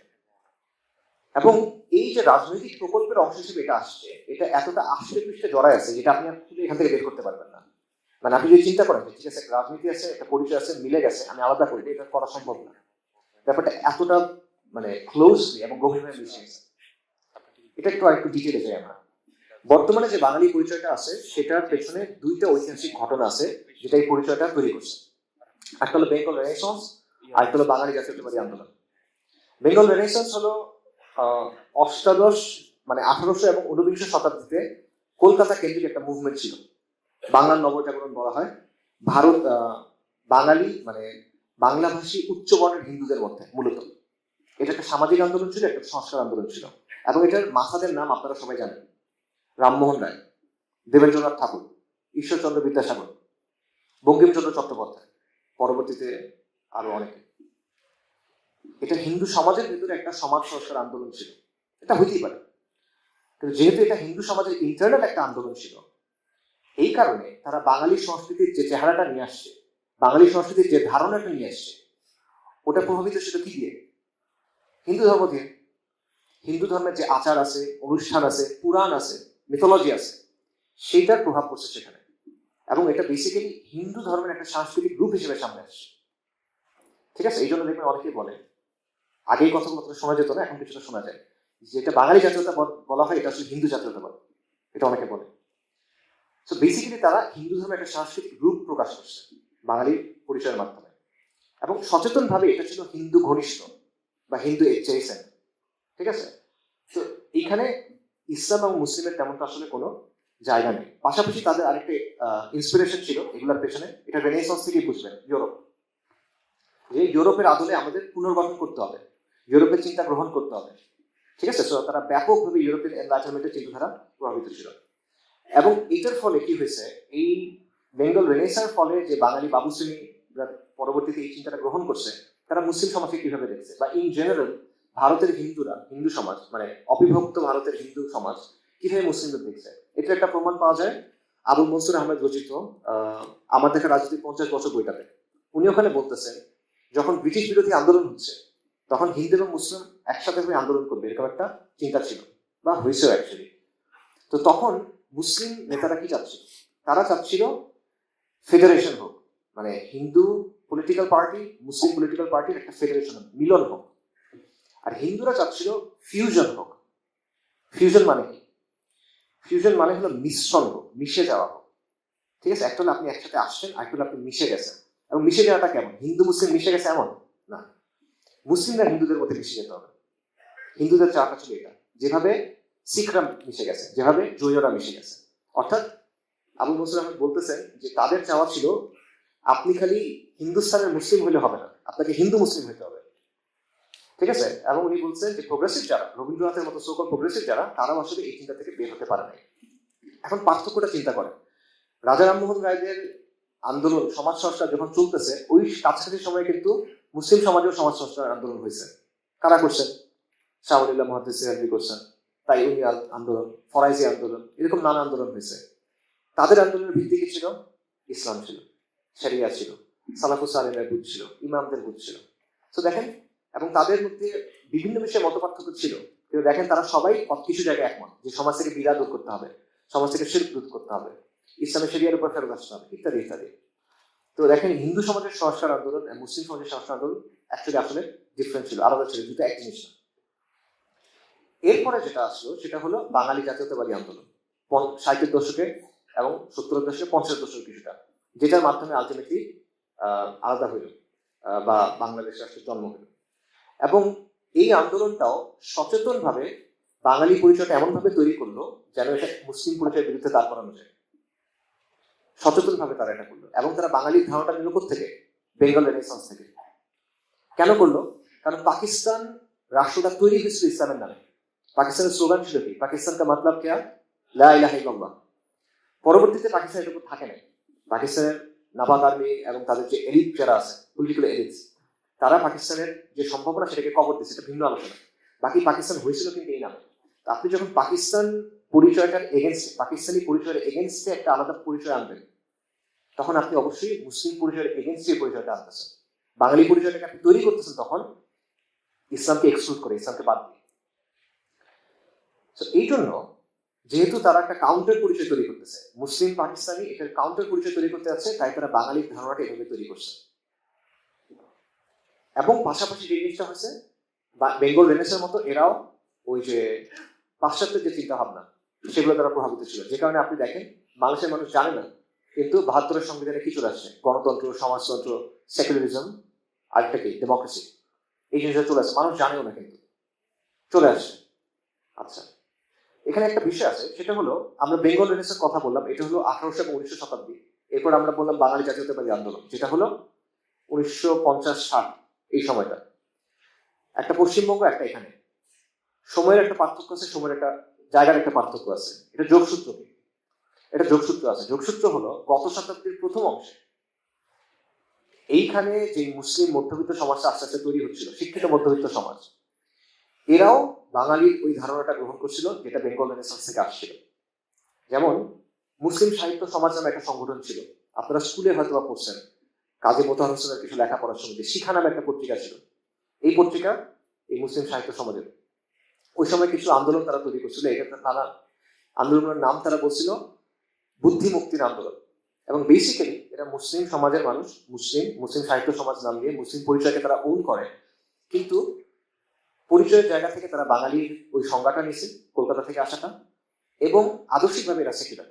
S1: এবং এই যে রাজনৈতিক প্রকল্পের অংশ হিসেবে এটা আসছে, এটা এতটা আষ্টে পৃষ্ঠে জড়ায় আছে, যেটা আপনি এখান থেকে বের করতে পারবেন না। মানে আপনি যদি চিন্তা করেন ঠিক আছে, একটা রাজনীতি আছে, একটা পরিচয় আছে, মিলে গেছে, আমি আলাদা করি, এটা করা সম্ভব না। ব্যাপারটা এতটা মানে ক্লোজলি এবং গভীরভাবে মিশে গেছে। এটা একটু ডিটেলে যাই আমরা। বর্তমানে যে বাঙালি পরিচয়টা আছে, সেটার পেছনে দুইটা ঐতিহাসিক ঘটনা আছে, যেটা এই পরিচয়টা তৈরি করছে। একটা হলো বেঙ্গল রেনেসান্স, আর একটা হলো বাঙালি জাতীয়তাবাদী আন্দোলন। বেঙ্গল রেনেসান্স হলো অষ্টাদশ মানে 1800 এবং 19 শতাব্দীতে কলকাতা কেন্দ্রিক একটা মুভমেন্ট ছিল, বাংলার নবজাগরণ বলা হয়। ভারত বাঙালি মানে বাংলাভাষী উচ্চবর্ণের হিন্দুদের মধ্যে মূলত এটা একটা সামাজিক আন্দোলন ছিল, একটা সংস্কার আন্দোলন ছিল। এবং এটার মাথাদের নাম আপনারা সবাই জানেন, রামমোহন রায়, দেবেন্দ্রনাথ ঠাকুর, ঈশ্বরচন্দ্র বিদ্যাসাগর, বঙ্কিমচন্দ্র চট্টোপাধ্যায়, পরবর্তীতে আরো অনেকে। এটা হিন্দু সমাজের ভিতরে একটা সমাজ সংস্কার আন্দোলন ছিল, এটা হইতেই পারে, কিন্তু যেহেতু এটা হিন্দু সমাজের ইন্টারনাল একটা আন্দোলন ছিল, এই কারণে তারা বাঙালি সংস্কৃতির যে চেহারাটা নিয়ে আসছে, বাঙালি সংস্কৃতির যে ধারণাটা নিয়ে আসছে, ওটা প্রভাবিত ছিল কি দিয়ে? হিন্দু ধর্ম দিয়ে। হিন্দু ধর্মের যে আচার আছে, অনুষ্ঠান আছে, পুরাণ আছে, মিথোলজি আছে, সেইটার প্রভাব পড়ছে সেখানে। এবং এটা বেসিক্যালি হিন্দু ধর্মের একটা সাংস্কৃতিক রূপ হিসেবে সামনে আসছে। ঠিক আছে? এই জন্য দেখবেন অনেকেই বলে, আগেই কথাগুলো শোনা যেত না, এখন কিছুটা শোনা যায়, যে এটা বাঙালি জাতীয়তাবাদ বলা হয়, এটা আসলে হিন্দু জাতীয়তাবাদ, এটা অনেকে বলে। তো বেসিক্যালি তারা হিন্দু ধর্মের একটা সাংস্কৃতিক রূপ প্রকাশ করছে বাঙালির পরিচয়ের মাধ্যমে, এবং সচেতনভাবে এটা ছিল হিন্দু ঘনিষ্ঠ বা হিন্দু এডজেসেন্ট। ঠিক আছে? তো এইখানে ইসলাম এবং মুসলিমের তেমনটা আসলে কোনো জায়গা নেই। পাশাপাশি তাদের আরেকটা ইন্সপিরেশন ছিল এগুলোর পেছনে, এটা রেনেসান্স থেকেই বুঝবেন, ইউরোপ। যে ইউরোপের আদলে আমাদের পুনর্গঠন করতে হবে, ইউরোপের চিন্তা গ্রহণ করতে হবে। ঠিক আছে? তো তারা ব্যাপকভাবে ইউরোপিয়ান এনলাইটেনমেন্টের চিন্তাধারা প্রভাবিত ছিল। এবং এটার ফলে কি হয়েছে, এই বেঙ্গল রেনেসার ফলে যে বাঙালি বাবু শ্রেণী পরবর্তীতে এই চিন্তাটা গ্রহণ করছে, তারা মুসলিম সমাজকে কিভাবে দেখছে, বা ইন জেনারেল ভারতের হিন্দুরা, হিন্দু সমাজ মানে অবিভক্ত ভারতের হিন্দু সমাজ কিভাবে মুসলিমদের দেখছে, এটা একটা প্রমাণ পাওয়া যায় আবুল মনসুর আহমেদ রচিত আমার দেখা রাজনীতি 50 বছর বইটাতে। উনি ওখানে বলতেছেন, যখন ব্রিটিশ বিরোধী আন্দোলন হচ্ছে, তখন হিন্দু এবং মুসলিম একসাথে হয়ে আন্দোলন করবে, এরকম একটা চিন্তা ছিল, বা হয়েছেও অ্যাকচুয়ালি। তো তখন মুসলিম নেতারা কি চাচ্ছিল? তারা চাচ্ছিল ফেডারেশন হোক, মানে হিন্দু পলিটিক্যাল পার্টি, মুসলিম পলিটিক্যাল পার্টির একটা ফেডারেশন হোক, মিলন হোক। আর হিন্দুরা চাচ্ছিল ফিউশন হোক। ফিউশন মানে কি? ফিউশন মানে হলো মিশ্রণ হোক, মিশে যাওয়া হোক। ঠিক আছে? একটা হলো আপনি একসাথে আসছেন, আরেকটা হলো আপনি মিশে গেছেন। এবং মিশে যাওয়াটা কেমন? হিন্দু মুসলিম মিশে গেছে এমন না, মুসলিমরা হিন্দুদের মধ্যে মিশে যেতে হবে। হিন্দুদের চাওয়াটা ছিল এটা, যেভাবে শিখরা মিশে গেছে, যেভাবে জৈনরা মিশে গেছে। অর্থাৎ আবুল মনসুর আহমেদ বলতেছেন যে তাদের চাওয়া ছিল, আপনি খালি হিন্দুস্তানের মুসলিম হলে হবে না, আপনাকে হিন্দু মুসলিম হতে হবে। ঠিক আছে? এবং উনি বলছেন যে প্রোগ্রেসিভ যারা, রবীন্দ্রনাথের মতো সোকল প্রোগ্রেসিভ যারা, তারাও আসলে এই চিন্তা থেকে বের হতে পারে নাই। এখন পার্থক্যটা চিন্তা করেন, রাজা রামমোহন রায়দের আন্দোলন, সমাজ সংস্কার যখন চলতেছে, ওই কাছাকাছি সময় কিন্তু মুসলিম সমাজেও সমাজ সংস্কার আন্দোলন হয়েছে। কারা করছেন? শাহুলিল্লাহ মুহাদ্দিস সিরাজি করছেন, তাইউনি আন্দোলন, ফরাইজি আন্দোলন, এরকম নানা আন্দোলন হয়েছে। তাদের আন্দোলনের ভিত্তি কি ছিল? ইসলাম ছিল, শরিয়া ছিল, সালাফুস সালেহিনের বুঝ ছিল, ইমামদের বুঝ ছিল। তো দেখেন, এবং তাদের মধ্যে বিভিন্ন বিষয়ে মতপার্থক্য ছিল, কিন্তু দেখেন তারা সবাই কিছু জায়গায় একমত যে সমাজ থেকে বিদআত দূর করতে হবে, সমাজ থেকে শিরক দূর করতে হবে, ইসলামের শরিয়ার উপর ফেরত আসতে হবে, ইত্যাদি ইত্যাদি। তো দেখেন, হিন্দু সমাজের সংস্কার আন্দোলন আর মুসলিম সমাজের সংস্কার আন্দোলন অ্যাকচুয়ালি আসলে ডিফারেন্ট ছিল, আলাদা ছিল, দুটো এক জিনিস না। এরপরে যেটা আসলো সেটা হলো বাঙালি জাতীয়তাবাদী আন্দোলন 60-এর দশকে এবং 70-এর দশকে, 50-এর দশকে কিছুটা, যেটার মাধ্যমে আলটিমেটলি আলাদা হইল বা বাংলাদেশ রাষ্ট্রের জন্ম হইল। এবং এই আন্দোলনটাও সচেতনভাবে বাঙালি পরিচয়টা এমনভাবে তৈরি করলো যেন এটা মুসলিম পরিচয়ের বিরুদ্ধে দাঁড় করানো যায়। সচেতনভাবে তারা এটা করলো, এবং তারা বাঙালির ধারণাটা নিল থেকে, বেঙ্গল রেনেসান্স থেকে। কেন করলো? কারণ পাকিস্তান রাষ্ট্রটা তৈরি হয়েছিল ইসলামের নামে। পাকিস্তানের স্লোগান ছিল কি? পাকিস্তান কা মতলব क्या? লা ইলাহা ইল্লাল্লাহ। পরবর্তীতে পাকিস্তান এটুকু থাকে না। পাকিস্তানের নাবাক আর্মি এবং তাদের যে এলিট যারা আছে, পলিটিক্যাল এলিটস, তারা পাকিস্তানের যে সম্ভাবনা সেটাকে কবর দিচ্ছে, এটা ভিন্ন আলোচনা। বাকি পাকিস্তান হয়েছিল কিন্তু এই নামে। আপনি যখন পাকিস্তান পরিচয়টার এগেনস্টে, পাকিস্তানি পরিচয়ের এগেনস্টে একটা আলাদা পরিচয় আনবেন, তখন আপনি অবশ্যই মুসলিম পরিচয়ের এগেনস্টে পরিচয়টা আনতেছেন। বাঙালি পরিচয়টাকে আপনি তৈরি করতেছেন তখন ইসলামকে এক্সক্লুড করে, ইসলামকে বাদ দিয়ে। এই জন্য যেহেতু তারা একটা কাউন্টার পরিচয় তৈরি করতেছে, মুসলিম পাকিস্তানি এটার কাউন্টার পরিচয় তৈরি করতে যাচ্ছে, তাই তারা বাঙালির ধারণাটা এভাবে তৈরি করছে। এবং পাশাপাশি যে জিনিসটা হয়েছে, বেঙ্গল রেনেসার মতো এরাও ওই যে পাশ্চাত্যের যে চিন্তা ভাবনা, সেগুলো দ্বারা প্রভাবিত ছিল। যে কারণে আপনি দেখেন, বাংলাদেশের মানুষ জানে না, কিন্তু 72-এর সংবিধানে কি চলে আসছে? গণতন্ত্র, সমাজতন্ত্র, সেকুলারিজম, আরেকটা কি? ডেমোক্রেসি। এই জিনিসটা চলে আসছে, মানুষ জানেও না, কিন্তু চলে আসছে। আচ্ছা, এখানে একটা বিষয় আছে, সেটা হলো আমরা বেঙ্গল রেনেসার কথা বললাম, এটা হলো 1800 এবং 1900 শতাব্দী। এরপর আমরা বললাম বাঙালি জাতীয়তাবাদী আন্দোলন, যেটা হলো 1950-60 এই সময়টা। একটা পশ্চিমবঙ্গ, একটা এখানে সময়ের একটা পার্থক্য আছে, সময়ের একটা জায়গার একটা পার্থক্য আছে। এটা যোগসূত্র কি? এটা যোগসূত্র আছে। যোগসূত্র হলো গত শতাব্দীর প্রথম অংশে এইখানে যে মুসলিম মধ্যবিত্ত সমাজটা আস্তে আস্তে তৈরি হচ্ছিল, শিক্ষিত মধ্যবিত্ত সমাজ, এরাও বাঙালির ওই ধারণাটা গ্রহণ করছিল, যেটা বেঙ্গল রেনেসান্স থেকে আসছিল। যেমন মুসলিম সাহিত্য সমাজ নামে একটা সংগঠন ছিল, আপনারা স্কুলে হয়তো বা পড়ছেন, কাজী মোতাহার হোসেনের কিছু লেখাপড়ার সমিতি, শিখা নামে একটা পত্রিকা ছিল। এই পত্রিকা এই মুসলিম সাহিত্য সমাজের ওই সময় কিছু আন্দোলন তারা তৈরি করছিল। এটা তারা আন্দোলনের নাম তারা বলছিল বুদ্ধি মুক্তির আন্দোলন। এবং বেসিক্যালি এটা মুসলিম সমাজের মানুষ মুসলিম সাহিত্য সমাজ নাম দিয়ে মুসলিম পরিচয়কে তারা ওন করে, কিন্তু পরিচয়ের জায়গা থেকে তারা বাঙালির ওই সংজ্ঞাটা নিয়েছে, কলকাতা থেকে আসাটা, এবং আদর্শিকভাবে এরা সেকুলার।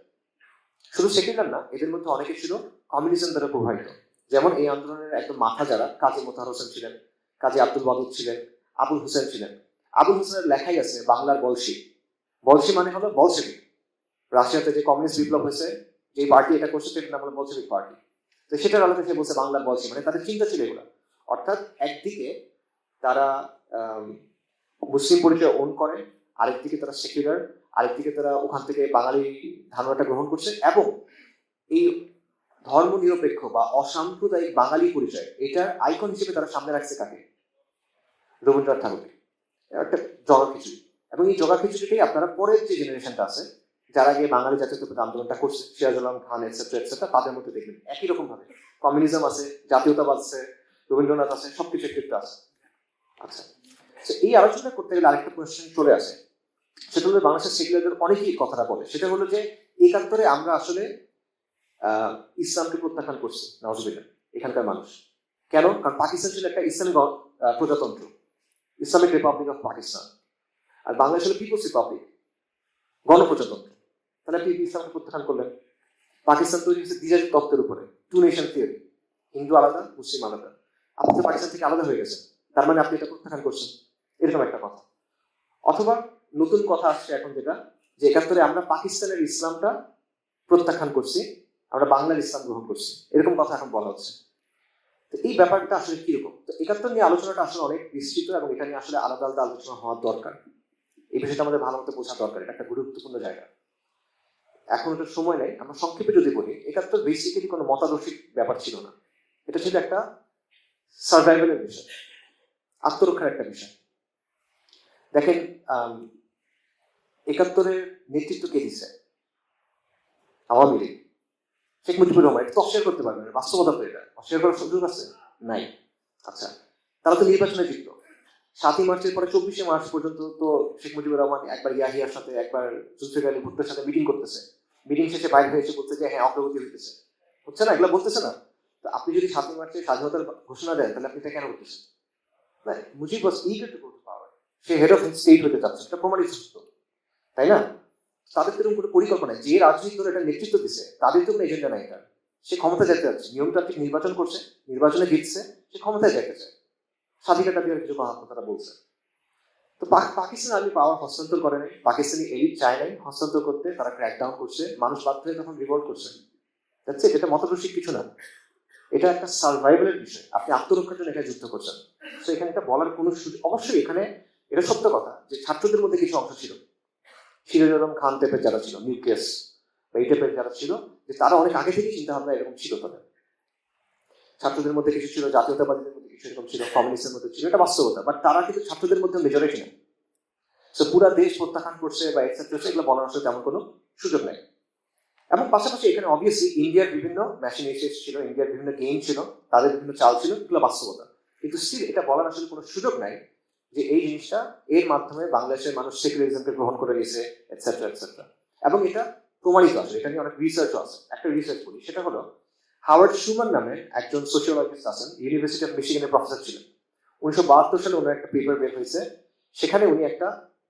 S1: শুধু সেকুলার না, এদের মধ্যে অনেকে ছিল কমিউনিজম দ্বারা প্রভাবিত। যেমন এই আন্দোলনের একদম মাথা যারা, কাজী মোতাহার হোসেন ছিলেন, কাজী আব্দুল ওয়াদুদ ছিলেন, আবুল হোসেন ছিলেন। আবুল হোসেনের লেখাই আছে বাংলার বলশি। বলশি মানে হলো বলশেভিক। রাশিয়াতে যে কমিউনিস্ট বিপ্লব হয়েছে, যে পার্টি এটা করছে সেটার নাম হলো বলশেভিক পার্টি। তো সেটার আলোকে সে বলছে বাংলার বলশি, মানে তাদের চিন্তা ছিল এগুলো। অর্থাৎ একদিকে তারা মুসলিম পরিচয় ওন করে, আরেকদিকে তারা সেকুলার, আরেকদিকে তারা ওখান থেকে বাঙালি ধারণাটা গ্রহণ করছে, এবং এই ধর্ম নিরপেক্ষ বা অসাম্প্রদায়িক বাঙালি পরিচয় এটার আইকন হিসেবে তারা সামনে রাখছে কাকে? রবীন্দ্রনাথ ঠাকুরকে। একটা জগা খিচুড়ি। এবং এই জগা খিচুড়িটাই আপনারা পরের যে জেনারেশনটা আছে, যারা গিয়ে বাঙালি জাতীয়তাবাদ আন্দোলনটা করছে, সিরাজ আলম খান এটসেট্রা, তাদের মধ্যে দেখবেন একই রকম ভাবে কমিউনিজম আছে, জাতীয়তাবাদ আছে, রবীন্দ্রনাথ আছে, সবকিছু একটু আছে। আচ্ছা, এই আলোচনা করতে গেলে আরেকটা কোয়েশ্চেন চলে আসে, সেটা হলো বাংলাদেশের সেকুলারদের অনেকেই কথাটা বলে, সেটা হলো যে ৭১ আমরা আসলে ইসলামকে প্রত্যাখ্যান করছি, নাউজুবিল্লাহ, এখানকার মানুষ। কেন? কারণ পাকিস্তান ছিল একটা ইসলামিক প্রজাতন্ত্র, ইসলামিক রিপাবলিক অফ পাকিস্তান, আর বাংলাদেশ হলো পিপলস রিপাবলিক, গণপ্রজাতন্ত্র। তাহলে আপনি ইসলামকে প্রত্যাখ্যান করলেন। পাকিস্তান তৈরি হয়েছে দ্বিজাতি তত্ত্বের উপরে, টু নেশন থিওরি, হিন্দু আলাদা, মুসলিম আলাদা। আপনি তো পাকিস্তান থেকে আলাদা হয়ে গেছেন, তার মানে আপনি এটা প্রত্যাখ্যান করছেন, এরকম একটা কথা। অথবা নতুন কথা আসছে এখন যেটা, যে ৭১ আমরা পাকিস্তানের ইসলামটা প্রত্যাখ্যান করছি, আমরা বাংলার ইসলাম গ্রহণ করছি, এরকম কথা এখন বলা হচ্ছে। তো এই ব্যাপারটা আসলে কিরকম? তো ৭১ নিয়ে আলোচনাটা আসলে অনেক বিস্তৃত, এবং এটা নিয়ে আসলে আলাদা আলাদা আলোচনা হওয়ার দরকার। এই বিষয়টা আমাদের ভালো মতো বোঝা দরকার, এটা একটা গুরুত্বপূর্ণ জায়গা। এখন ওটা সময় নেই, আমরা সংক্ষেপে যদি বলি, ৭১ বেসিক্যালি কোনো মতাদর্শিক ব্যাপার ছিল না, এটা ছিল একটা সার্ভাইভালের বিষয়, আত্মরক্ষার একটা বিষয়। দেখেন, ৭১ নেতৃত্ব কে দিচ্ছে? আওয়ামী লীগ, শেখ মুজিবুর রহমান। এটা তো অস্বীকার করতে পারবেন, বাস্তবতা তো এটা, অস্বীকার করার সুযোগ আছে? নাই। আচ্ছা, তারা তো নির্বাচনে জিতল। ৭ই মার্চের পরে ২৪শে মার্চ পর্যন্ত তো শেখ মুজিবুর রহমান একবার ইয়াহিয়ার সাথে, একবার জুলফিকার আলী ভুট্টোর সাথে মিটিং করতেছে, মিটিং শেষে বাইরে হয়ে এসে বলতে যে হ্যাঁ অগ্রগতি হইতেছে, হচ্ছে না, এগুলো বলতেছে না। তো আপনি যদি ৭ই মার্চে স্বাধীনতার ঘোষণা দেন, তাহলে আপনি এটা কেন করতেছেন? না, Mujib was eager to go to power, সে হেড অফ স্টেট হতে চাচ্ছে, এটা প্রমাণিত সত্য, তাই না? তাদের তো কোনো পরিকল্পনা, যে রাজনীতি দল এটা নেতৃত্ব দিচ্ছে, তাদের তো কোনো এজেন্ডা নাই। তার, সে ক্ষমতা যেতে যাচ্ছে, নিয়মতান্ত্রিক নির্বাচন করছে, নির্বাচনে জিতছে, সে ক্ষমতায় যেতে চায়, স্বাধীনতা দেওয়ার কিছু কথা তারা বলছে। তো পাকিস্তান আর্মি পাওয়ার হস্তান্তর করে নাই, পাকিস্তানি এলিট চায় নাই হস্তান্তর করতে, তারা ক্র্যাকডাউন করছে, মানুষ বাধ্য হয়ে তখন রিভোল্ট করছে। দেখছে, এটা মতদর্শিক কিছু না, এটা একটা সার্ভাইভালের বিষয়, আপনি আত্মরক্ষার জন্য এখানে যুদ্ধ করছেন। তো এখানে এটা বলার কোনো সুযোগ, অবশ্যই এখানে এটা সত্য কথা যে ছাত্রদের মধ্যে কিছু অংশ ছিল, সিরাজ আলম খান টাইপের যারা ছিল, নিউক্লিয়াস বা এই টাইপের যারা ছিল, যে তারা অনেক আগে থেকেই চিন্তা ভাবনা এরকম ছিল তাদের। ছাত্রদের মধ্যে কিছু ছিল, জাতীয়তাবাদীদের মধ্যে কিছু এরকম ছিল, কমিউনিস্টের মধ্যে ছিল, এটা বাস্তবতা। বাট তারা কিন্তু ছাত্রদের মধ্যে মেজরিটি না। তো পুরা দেশ প্রত্যাখ্যান করছে বা এক্সেপ্ট, এগুলো বলার আসলে তেমন কোনো সুযোগ নেই। এবং পাশাপাশি এখানে অবভিয়াসলি ইন্ডিয়ার বিভিন্ন ম্যাশিনেশন ছিল, ইন্ডিয়ার বিভিন্ন গেম ছিল, তাদের বিভিন্ন চাল ছিল, এগুলো বাস্তবতা। কিন্তু স্টিল এটা বলার আসলে কোনো সুযোগ নাই যে এই জিনিসটা এর মাধ্যমে বাংলাদেশের মানুষ সেকুলারিজমকে গ্রহণ করে নিয়েছে, এটসেট্রা এটসেট্রা। এবং এটা প্রমাণিত আছে, এটা নিয়ে অনেক রিসার্চও আছে। একটা রিসার্চ করি, সেটা হলো হাওয়ার্ড শুমান নামে একজন সোশিওলজিস্ট আছেন, ইউনিভার্সিটি অফ মিশিগানের প্রফেসর ছিলেন। ১৯৭২ সালে ওনার একটা পেপার বের হয়েছে, সেখানে উনি একটা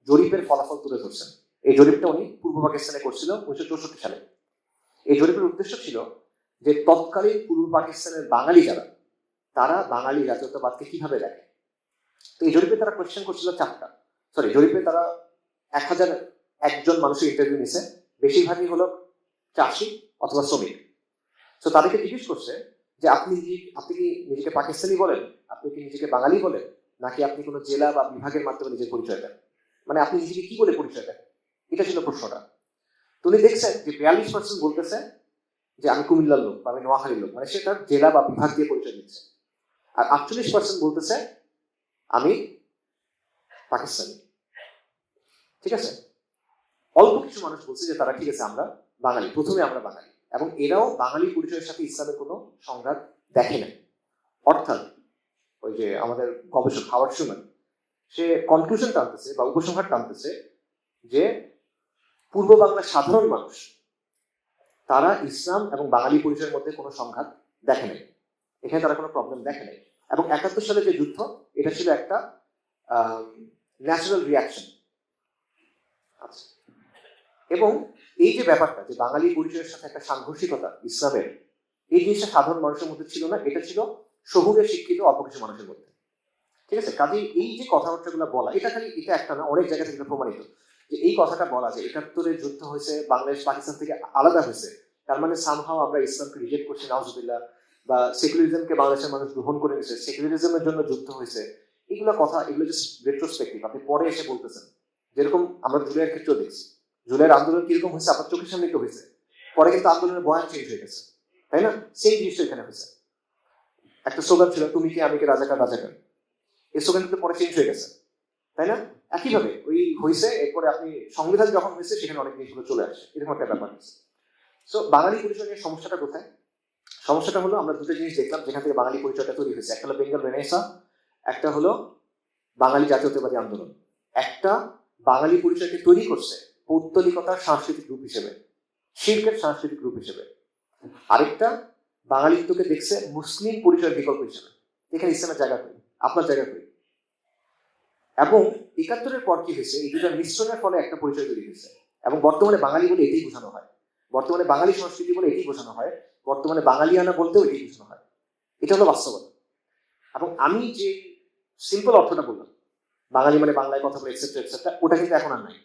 S1: জরিপের ফলাফল তুলে ধরছেন। এই জরিপটা উনি পূর্ব পাকিস্তানে করছিল ১৯৬৪ সালে। এই জরিপের উদ্দেশ্য ছিল যে তৎকালীন পূর্ব পাকিস্তানের বাঙালি যারা, তারা বাঙালি জাতীয়তাবাদকে কিভাবে দেখে। তো এই জরিপে তারা কোয়েশ্চেন করছিল 4টা, জরিপে তারা ১,০০১ মানুষের ইন্টারভিউ নিছে, বেশিরভাগই হলো চাষি অথবা শ্রমিক। তো তাদেরকে জিজ্ঞেস করছে যে আপনি কি নিজেকে পাকিস্তানি বলেন, আপনি কি নিজেকে বাঙালি বলেন, নাকি আপনি কোনো জেলা বা বিভাগের মাধ্যমে নিজের পরিচয় দেন, মানে আপনি নিজেকে কি বলে পরিচয় দেন, এটা ছিল প্রশ্নটা। তো উনি দেখছেন যে ৪২% বলতেছে যে আমি কুমিল্লার লোক বা আমি নোয়াখালীর লোক, মানে সে তার জেলা বা বিভাগ দিয়ে পরিচয় দিচ্ছে। আর ৪৮% বলতেছে আমি পাকিস্তানি। ঠিক আছে, অল্প কিছু মানুষ বলছে যে তারা ঠিক আছে আমরা বাঙালি, প্রথমে আমরা বাঙালি, এবং এরাও বাঙালি পরিচয়ের সাথে ইসলামের কোনো সংঘাত দেখে না। অর্থাৎ ওই যে আমাদের গবেষক হাওয়ার্ড শুম্যান, সে কনক্লুশন টানতেছে বা উপসংহার টানতেছে যে পূর্ব বাংলার সাধারণ মানুষ তারা ইসলাম এবং বাঙালি পরিচয়ের মধ্যে কোনো সংঘাত দেখে নাই, এখানে তারা কোনো প্রবলেম দেখে নাই। এবং 71 সালে যে যুদ্ধ, এটা ছিল একটা ন্যাচারাল রিয়াকশন। আচ্ছা, এবং এই যে ব্যাপারটা যে বাঙালি পরিচয়ের সাথে একটা সাংঘর্ষিকতা ইসলামের, এই জিনিসটা সাধারণ মানুষের মধ্যে ছিল না, এটা ছিল শহুরে শিক্ষিত অল্প কিছু মানুষের মধ্যে। ঠিক আছে, কাজেই এই যে কথাবার্তাগুলো বলা, এটা খালি এটা একটা না, অনেক জায়গা থেকে প্রমাণিত যে এই কথাটা বলা যে 71-এর যুদ্ধ হয়েছে, বাংলাদেশ পাকিস্তান থেকে আলাদা হয়েছে, তার মানে সামহাও আমরা ইসলামকে রিজেক্ট করছি, নাউজুবিল্লাহ, বা সেকুলারিজমকে বাংলাদেশের মানুষ গ্রহণ করে নিয়েছে, সেকুলারিজমের জন্য যুদ্ধ হয়েছে, এগুলো কথা, এগুলো জাস্ট রেট্রোস্পেক্টিভ। আপনি পরে এসে বলতেছেন, যেরকম আমরা জুলাইয়ের ক্ষেত্রেও দেখছি, জুলাইয়ের আন্দোলন কিরকম হয়েছে আপনার চোখের সামনে তো হয়েছে, পরে কিন্তু আন্দোলনের বয়ান চেঞ্জ হয়ে গেছে, তাই না? সেই জিনিসটা এখানে হয়েছে। একটা স্লোগান ছিল তুমি কি আমি কে রাজাকার রাজাকার, এই স্লোগান কিন্তু পরে চেঞ্জ হয়ে গেছে, তাই না? একইভাবে ওই হয়েছে, এরপরে আপনি সংবিধান যখন হয়েছে সেখানে অনেক জিনিসগুলো চলে আসে, এরকম একটা ব্যাপার হয়েছে। সো বাঙালি পরিচয় নিয়ে সমস্যাটা কোথায়? সমস্যাটা হলো আমরা দুটো জিনিস দেখলাম যেখান থেকে বাঙালি পরিচয়টা তৈরি হয়েছে, একটা হলো বেঙ্গল রেনেসা, একটা হলো বাঙালি জাতীয়তাবাদী আন্দোলন। একটা বাঙালি পরিচয়কে তৈরি করছে পৌত্তলিকতার সাংস্কৃতিক রূপ হিসেবে, শিল্পের সাংস্কৃতিক রূপ হিসেবে, আরেকটা বাঙালিত্বকে দেখছে মুসলিম পরিচয়ের বিকল্প হিসেবে। এখানে ইসলামের জায়গা করি, আপনার জায়গা করি। এবং 71-এর পর কি হয়েছে, এই দুটার মিশ্রণের ফলে একটা পরিচয় তৈরি হয়েছে, এবং বর্তমানে বাঙালি বলে এটাই বোঝানো হয়, বর্তমানে বাঙালি সংস্কৃতি বলে এটাই বোঝানো হয়, বর্তমানে বাঙালিয়ানা বলতেও এটাই বোঝানো হয়। এটা হলো বাস্তবতা। এবং আমি যে সিম্পল অর্থটা বললাম, বাঙালি মানে বাংলায় কথা বলে এক্সেট্রা এক্সেট্রা, ওটা কিন্তু এখন আর নাই।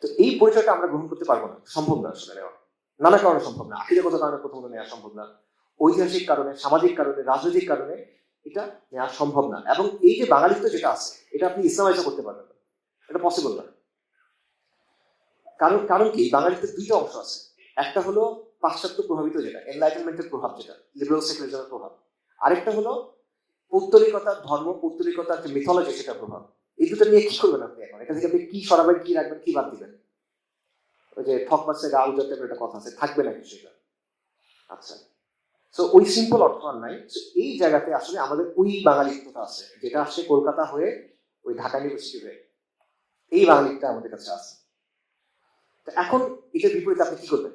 S1: তো এই পরিচয়টা আমরা গ্রহণ করতে পারবো না, সম্ভব না আসলে নেওয়া, নানা কারণে সম্ভব না। আখিরাগত কারণে প্রথমত নেওয়া সম্ভব না, ঐতিহাসিক কারণে, সামাজিক কারণে, রাজনৈতিক কারণে এটা নেওয়া সম্ভব না। এবং এই যে বাঙালিত্ব যেটা আছে, এটা আপনি ইসলামাইজও করতে পারবেন না, এটা পসিবল না। কারণ কারণ কি, বাঙালিত্বের দুইটা অংশ আছে, একটা হলো পাশ্চাত্য প্রভাবিত, যেটা এনলাইটেনমেন্টের প্রভাব, যেটা লিবারাল সেকুলারিজমের প্রভাব, আরেকটা হলো পৌত্তলিকতার ধর্ম, পৌত্তলিকতার যে মিথোলজি, সেটা প্রভাব। এই দুটো নিয়ে কি করবেন আপনি এখন? এটা থেকে আপনি কি সরাবেন, কি রাখবেন, কি বাদ দিবেন? ওই যে ঠক মাসে গা উজাতে একটা কথা আছে, থাকবে নাকি সেটা? আচ্ছা, তো ওই সিম্পল অর্থ আর নাই। এই জায়গাতে আসলে আমাদের ওই বাঙালিত্বটা আছে, যেটা আসে কলকাতা হয়ে ওই ঢাকা ইউনিভার্সিটি হয়ে, এই বাঙালিত্বটা আমাদের কাছে আছে। তো এখন এটার বিপরীতে আপনি কি করবেন?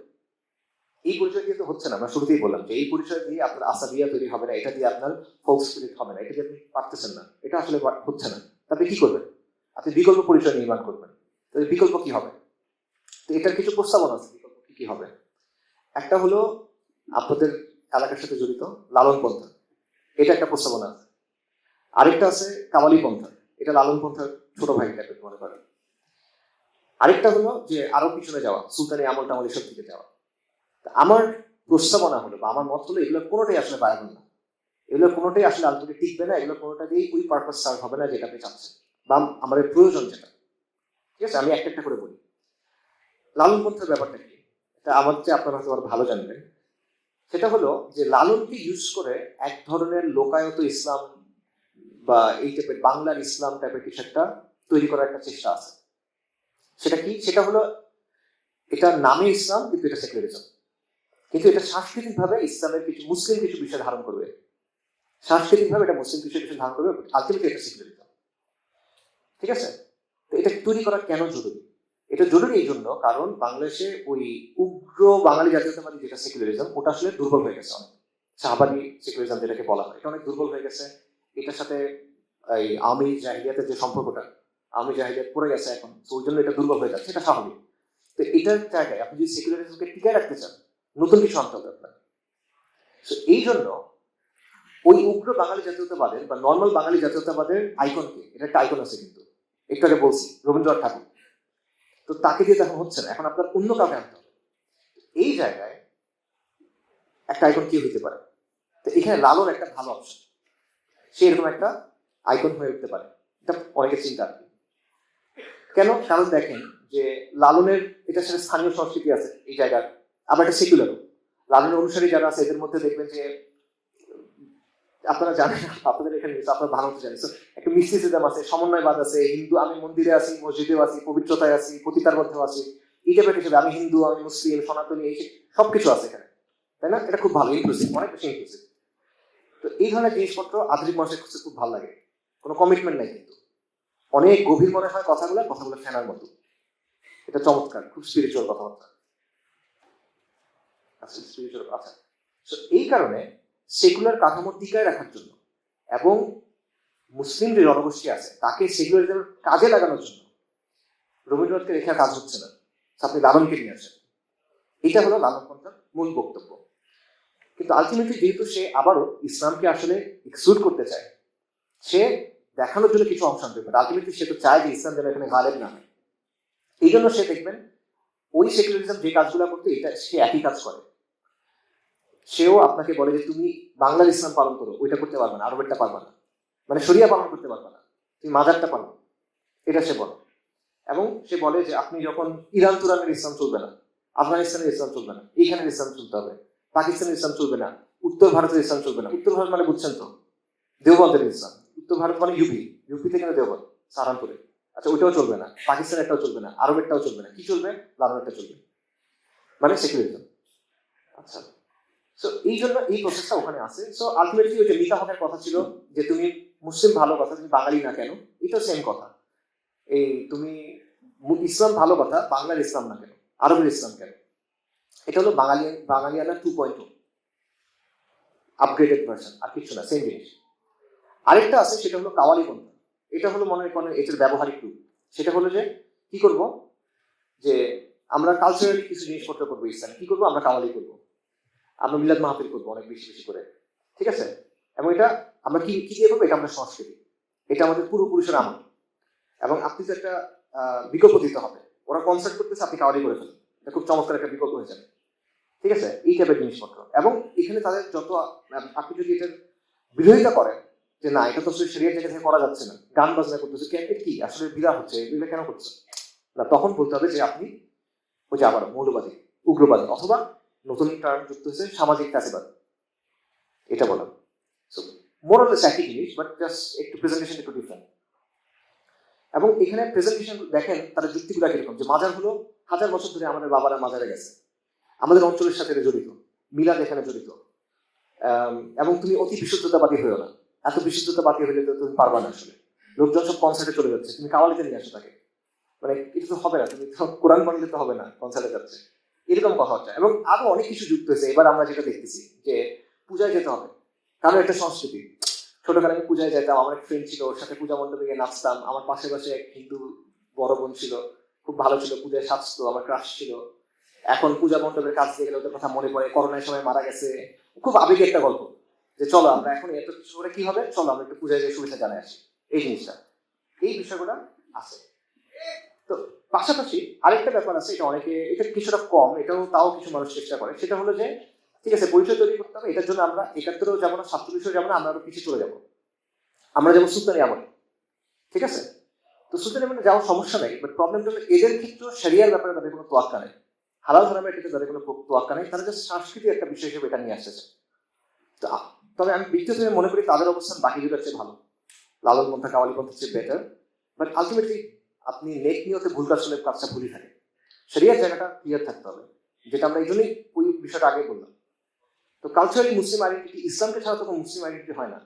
S1: এই পরিচয় দিয়ে তো হচ্ছে না, আমরা শুরুতেই বললাম যে এই পরিচয় দিয়ে আপনার আসাদিয়া তৈরি হবে না, এটা দিয়ে আপনার ফোক স্পিরিট হবে না, এটা দিয়ে আপনি পারতেছেন না, এটা আসলে হচ্ছে না। আপনি কি করবেন? আপনি বিকল্প পরিচয় নির্মাণ করবেন। তো বিকল্প কি হবে? তো এটার কিছু প্রস্তাবনা আছে, বিকল্প কি কি হবে। একটা হলো আপনাদের এলাকার সাথে জড়িত লালন পন্থা, এটা একটা প্রস্তাবনা আছে। আরেকটা আছে কামালি পন্থা, এটা লালন পন্থার ছোট ভাই টাইপের মনে করেন। আরেকটা হলো যে আরো পিছনে যাওয়া, সুলতানি আমল টামল এসব দিকে যাওয়া। আমার প্রস্তাবনা হলো বা আমার মত হলো, এগুলো কোনোটাই আসলে বায়াবল না, এগুলো কোনোটাই আসলে আলটিমেটলি টিকবে না, এগুলো কোনোটা দিয়েই ওই পারপাস সার্ভ হবে না যেটা আপনি চাচ্ছেন বা আমাদের প্রয়োজন যেটা। ঠিক আছে, আমি একটা একটা করে বলি। লালন পন্থার ব্যাপারটা কি, এটা আমার চেয়ে আপনারা হয়তো আরো ভালো জানবেন। সেটা হলো যে লালনকে ইউজ করে এক ধরনের লোকায়ত ইসলাম বা এই টাইপের বাংলার ইসলাম টাইপের কিছু একটা তৈরি করার একটা চেষ্টা আছে। সেটা কি? সেটা হলো এটা নামে ইসলাম, কিন্তু এটা সেকুলারিজম, কিন্তু এটা সাংস্কৃতিক ভাবে ইসলামের কিছু মুসলিম কিছু বিষয় ধারণ করবে, সাংস্কৃতিক ভাবে এটা মুসলিম কিছু বিষয় ধারণ করবে, আলটিমেটলি এটা সেকুলারিজম। ঠিক আছে, তো এটা তৈরি করা কেন জরুরি? এটা জরুরি এই জন্য, কারণ বাংলাদেশে ওই উগ্র বাঙালি জাতীয়তাবাদী যেটা সেকুলারিজম, ওটা আসলে দুর্বল হয়ে গেছে অনেক। শাহবাগী সেকুলারিজম যেটাকে বলা হয়, এটা অনেক দুর্বল হয়ে গেছে। এটার সাথে এই আওয়ামী জাহিলিয়াতের যে সম্পর্কটা, আওয়ামী জাহিলিয়াত পড়ে গেছে এখন, তো ওই জন্য এটা দুর্বল হয়ে যাচ্ছে, এটা স্বাভাবিক। তো এটার জায়গায় আপনি যদি সেকুলারিজমকে টিকে রাখতে চান, নতুন কিছু আনতে হবে আপনার। এই জন্য ওই উগ্র বাঙালি জাতীয়তাবাদের বা নর্মাল বাঙালি জাতীয়তাবাদের আইকনকে, এটা একটা আইকন আছে কিন্তু, একটু আগে বলছি রবীন্দ্রনাথ ঠাকুর, তো তাকে দিয়ে তখন হচ্ছে না, এখন আপনার অন্য কাউকে আনতে হবে। এই জায়গায় একটা আইকন কি হইতে পারে? তো এখানে লালন একটা ভালো অপশন, সে এরকম একটা আইকন হয়ে উঠতে পারে, এটা অনেকের চিন্তা আর কি। কেন? কারণ দেখেন যে লালনের এটা সেটা স্থানীয় সংস্কৃতি আছে এই জায়গার, আবার একটা সেকুলারও। লালনের অনুসারী যারা আছে এদের মধ্যে দেখবেন যে আপনারা জানেন, আপনাদের এখানে আপনারা ভালো মতো জানেন, একটা মিস্টিসিজম আছে, সমন্বয়বাদ আছে, হিন্দু আমি মন্দিরে আছি, মসজিদেও আছি, পবিত্রতায় আছি, পতিতার মধ্যেও আছি, এই টাইপের হিসেবে আমি হিন্দু, আমি মুসলিম, সনাতনী, এই সবকিছু আছে এখানে, তাই না? এটা খুব ভালো, ইনক্লুসিভ, অনেক বেশি ইনক্লুসিভ। তো এই ধরনের জিনিসপত্র আধুনিক মানুষের কাছে খুব ভালো লাগে। কোনো কমিটমেন্ট নাই, কিন্তু অনেক গভীর মনে হয় কথাগুলো ফেনার মতো। এটা চমৎকার, খুব স্পিরিচুয়াল কথাবার্তা। আচ্ছা, স্পিরিচুয়াল। আচ্ছা, তো এই কারণে সেকুলার কাঠামো টিকায় রাখার জন্য এবং মুসলিম যে জনগোষ্ঠী আছে তাকে সেকুলারিজমের কাজে লাগানোর জন্য রবীন্দ্রনাথকে রেখে কাজ হচ্ছে না। আপনি লালনকে নিয়ে আসেন, এটা হলো লালন পন্থার মূল বক্তব্য। কিন্তু আলটিমেটলি যেহেতু সে আবারও ইসলামকে আসলে এক্সক্লুড করতে চায়, সে দেখানোর জন্য কিছু অংশ আনতে পারে। আলটিমেটলি সে তো চায় যে ইসলাম যেন এখানে গালেব না হয়। এই জন্য সে দেখবেন ওই সেকুলারিজম যে কাজগুলো করতে, এটা সে একই কাজ করে। সেও আপনাকে বলে যে তুমি বাংলার ইসলাম পালন করো, ওইটা করতে পারবে না, আরবেরটা পারবে না, মানে শরিয়া পালন করতে পারবে না, তুমি মাজারটা পালন, এটা সে বলে। এবং সে বলে যে আপনি যখন ইরান তুরানের ইসলাম চলবে না, আফগানিস্তানের ইসলাম চলবে না, এইখানের ইসলাম চলতে হবে, পাকিস্তানের ইসলাম চলবে না, উত্তর ভারতের ইসলাম চলবে না। উত্তর ভারত মানে বুঝছেন তো, দেওবন্দের ইসলাম। উত্তর ভারত মানে ইউপিতে কেন দেওবন্দ, সাহারানপুরে। আচ্ছা, ওইটাও চলবে না, পাকিস্তানের একটাও চলবে না, আরবেরটাও চলবে না। কি চলবে? লালনেরটা চলবে, মানে সেকুলারিজম। আচ্ছা, সো এই জন্য এই প্রসেসটা ওখানে আছে। সো আলটিমেটলি ওই যে মিতা হকের কথা ছিল যে তুমি মুসলিম ভালো কথা, তুমি বাঙালি না কেন, এটাও সেম কথা। এই তুমি ইসলাম ভালো কথা, বাংলার ইসলাম না কেন, আরবের ইসলাম কেন? এটা হলো বাঙালিয়ানা 2.0 আপগ্রেডেড ভার্সন, আর কিছু না, সেম জিনিস। আরেকটা আছে, সেটা হলো কাওয়ালি পন্থা। এটা হলো মনে করেন এটার ব্যবহারিক রূপ। সেটা হলো যে কি করব, যে আমরা কালচারালি কিছু জিনিসপত্র করবো ইসলামে। কি করবো? আমরা কাওয়ালি করবো, আমরা মিলাদ মাহফিল করবো অনেক বেশি বেশি করে, ঠিক আছে? এবং এটা আমরা কি কি দিয়ে করবো? এটা আমাদের সংস্কৃতি, এটা আমাদের পূর্বপুরুষের আমল। এবং আপনি তো একটা বিকল্প দিতে হবে। ওরা কনসার্ট করতেছে, আপনি কাওয়ালি করে ফেলেন, এটা খুব চমৎকার একটা বিকল্প হয়ে যাবে, ঠিক আছে? এই টাইপের জিনিসপত্র। এবং এখানে তাদের যত, আপনি যদি এটার বিরোধিতা করেন যে না, এটা তো শরিয়ার জায়গা থেকে করা যাচ্ছে না, গান বাজনা করতেছে, কেন, কি আসলে বিরাট হচ্ছে, এগুলো কেন করছে না, তখন বলতে হবে যে আপনি ওই যে আবার মৌলবাদী, উগ্রবাদী, অথবা নতুন টার্ম যুক্ত হয়েছে সামাজিক কাজেবাদ, এটা বলা। সো মোরালেস একই জিনিস, বাট জাস্ট একটু প্রেজেন্টেশন একটু ডিফারেন্ট। এবং এখানে প্রেজেন্টেশন দেখেন তারা যুক্তিগুলো কিরকম, যে মাজার হলো হাজার বছর ধরে আমাদের বাবারা মাজারে গেছে, আমাদের অঞ্চলের সাথে জড়িত, মিলাদ এখানে জড়িত। এবং তুমি অতি বিশুদ্ধতাবাদী হয়েও না, এত বিশুদ্ধতাবাদী হলে তো তুমি পারবা না। আসলে লোকজন সব কনসার্টে চলে যাচ্ছে, তুমি কাওয়ালিতে নিয়ে আসো তাকে, মানে এটা তো হবে না, তুমি তো কোরআন পড়লে তো হবে না, কনসার্টে যাচ্ছে, এরকম কথা হচ্ছে। এবং আরো অনেক কিছু যুক্ত হয়েছে। এবার আমরা যেটা দেখতেছি যে পূজায় যেতে হবে, কারণ একটা সংস্কৃতি। ছোটবেলায় আমি পূজায় যেতাম, আমার এক ফ্রেন্ড ছিল, ওর সাথে পূজা মণ্ডপে গিয়ে নাচতাম। আমার পাশে পাশে এক হিন্দু বড় বোন ছিল, খুব ভালো ছিল, পূজায় সাজতো, আমার ক্রাশ ছিল। এখন পূজা মণ্ডপের কাজ দিয়ে গেলে ওদের কথা মনে পড়ে, করোনার সময় মারা গেছে, খুব আবেগী একটা গল্প, যে চলো আমরা এখন এত কিছু করে কি হবে, চলো আমরা একটু পূজায় যে শুভেচ্ছা জানাই আসি। এই জিনিসটা, এই বিষয়গুলো আছে। তো পাশাপাশি আরেকটা ব্যাপার আছে, এটা অনেকে, এটা কিছুটা কম, এটাও তাও কিছু মানুষ চেষ্টা করে। সেটা হলো যে ঠিক আছে, পরিচয় তৈরি করতে হবে, এটার জন্য আমরা 71-ও যাবো না, 47-ও যাবো না, আমরা আরো পিছিয়ে চলে যাবো। আমরা যেমন সুলতানি আমলে, ঠিক আছে? তো সুলতানি আমলে যাওয়ার সমস্যা নেই, বাট প্রবলেমটা হলো এদের ক্ষেত্রে শরিয়ার ব্যাপারে তাদের কোনো তোয়াক্কা নেই, হালাল হারামের ক্ষেত্রে তাদের কোনো তোয়াক্কা নেই। তারা জাস্ট সাংস্কৃতিক একটা বিষয় হিসেবে এটা নিয়ে আসতেছে। তবে আমি ব্যক্তিগতভাবে মনে করি তাদের অবস্থান বাকি দুটার চেয়ে ভালো, লালন পন্থা কাওয়ালি পন্থার চেয়ে বেটার। বাট আলটিমেটলি আপনি নেক নিয়তে ভুল কাজ করলে কাজটা ভুলই থাকে। শরিয়ার জায়গাটা ক্লিয়ার থাকতে হবে, যেটা আমরা এই জন্যই ওই বিষয়টা আগে বললাম। তো কালচারালি মুসলিম আইডেন্টিটি, ইসলামকে ছাড়া তো মুসলিম আইডেন্টিটি হয় না।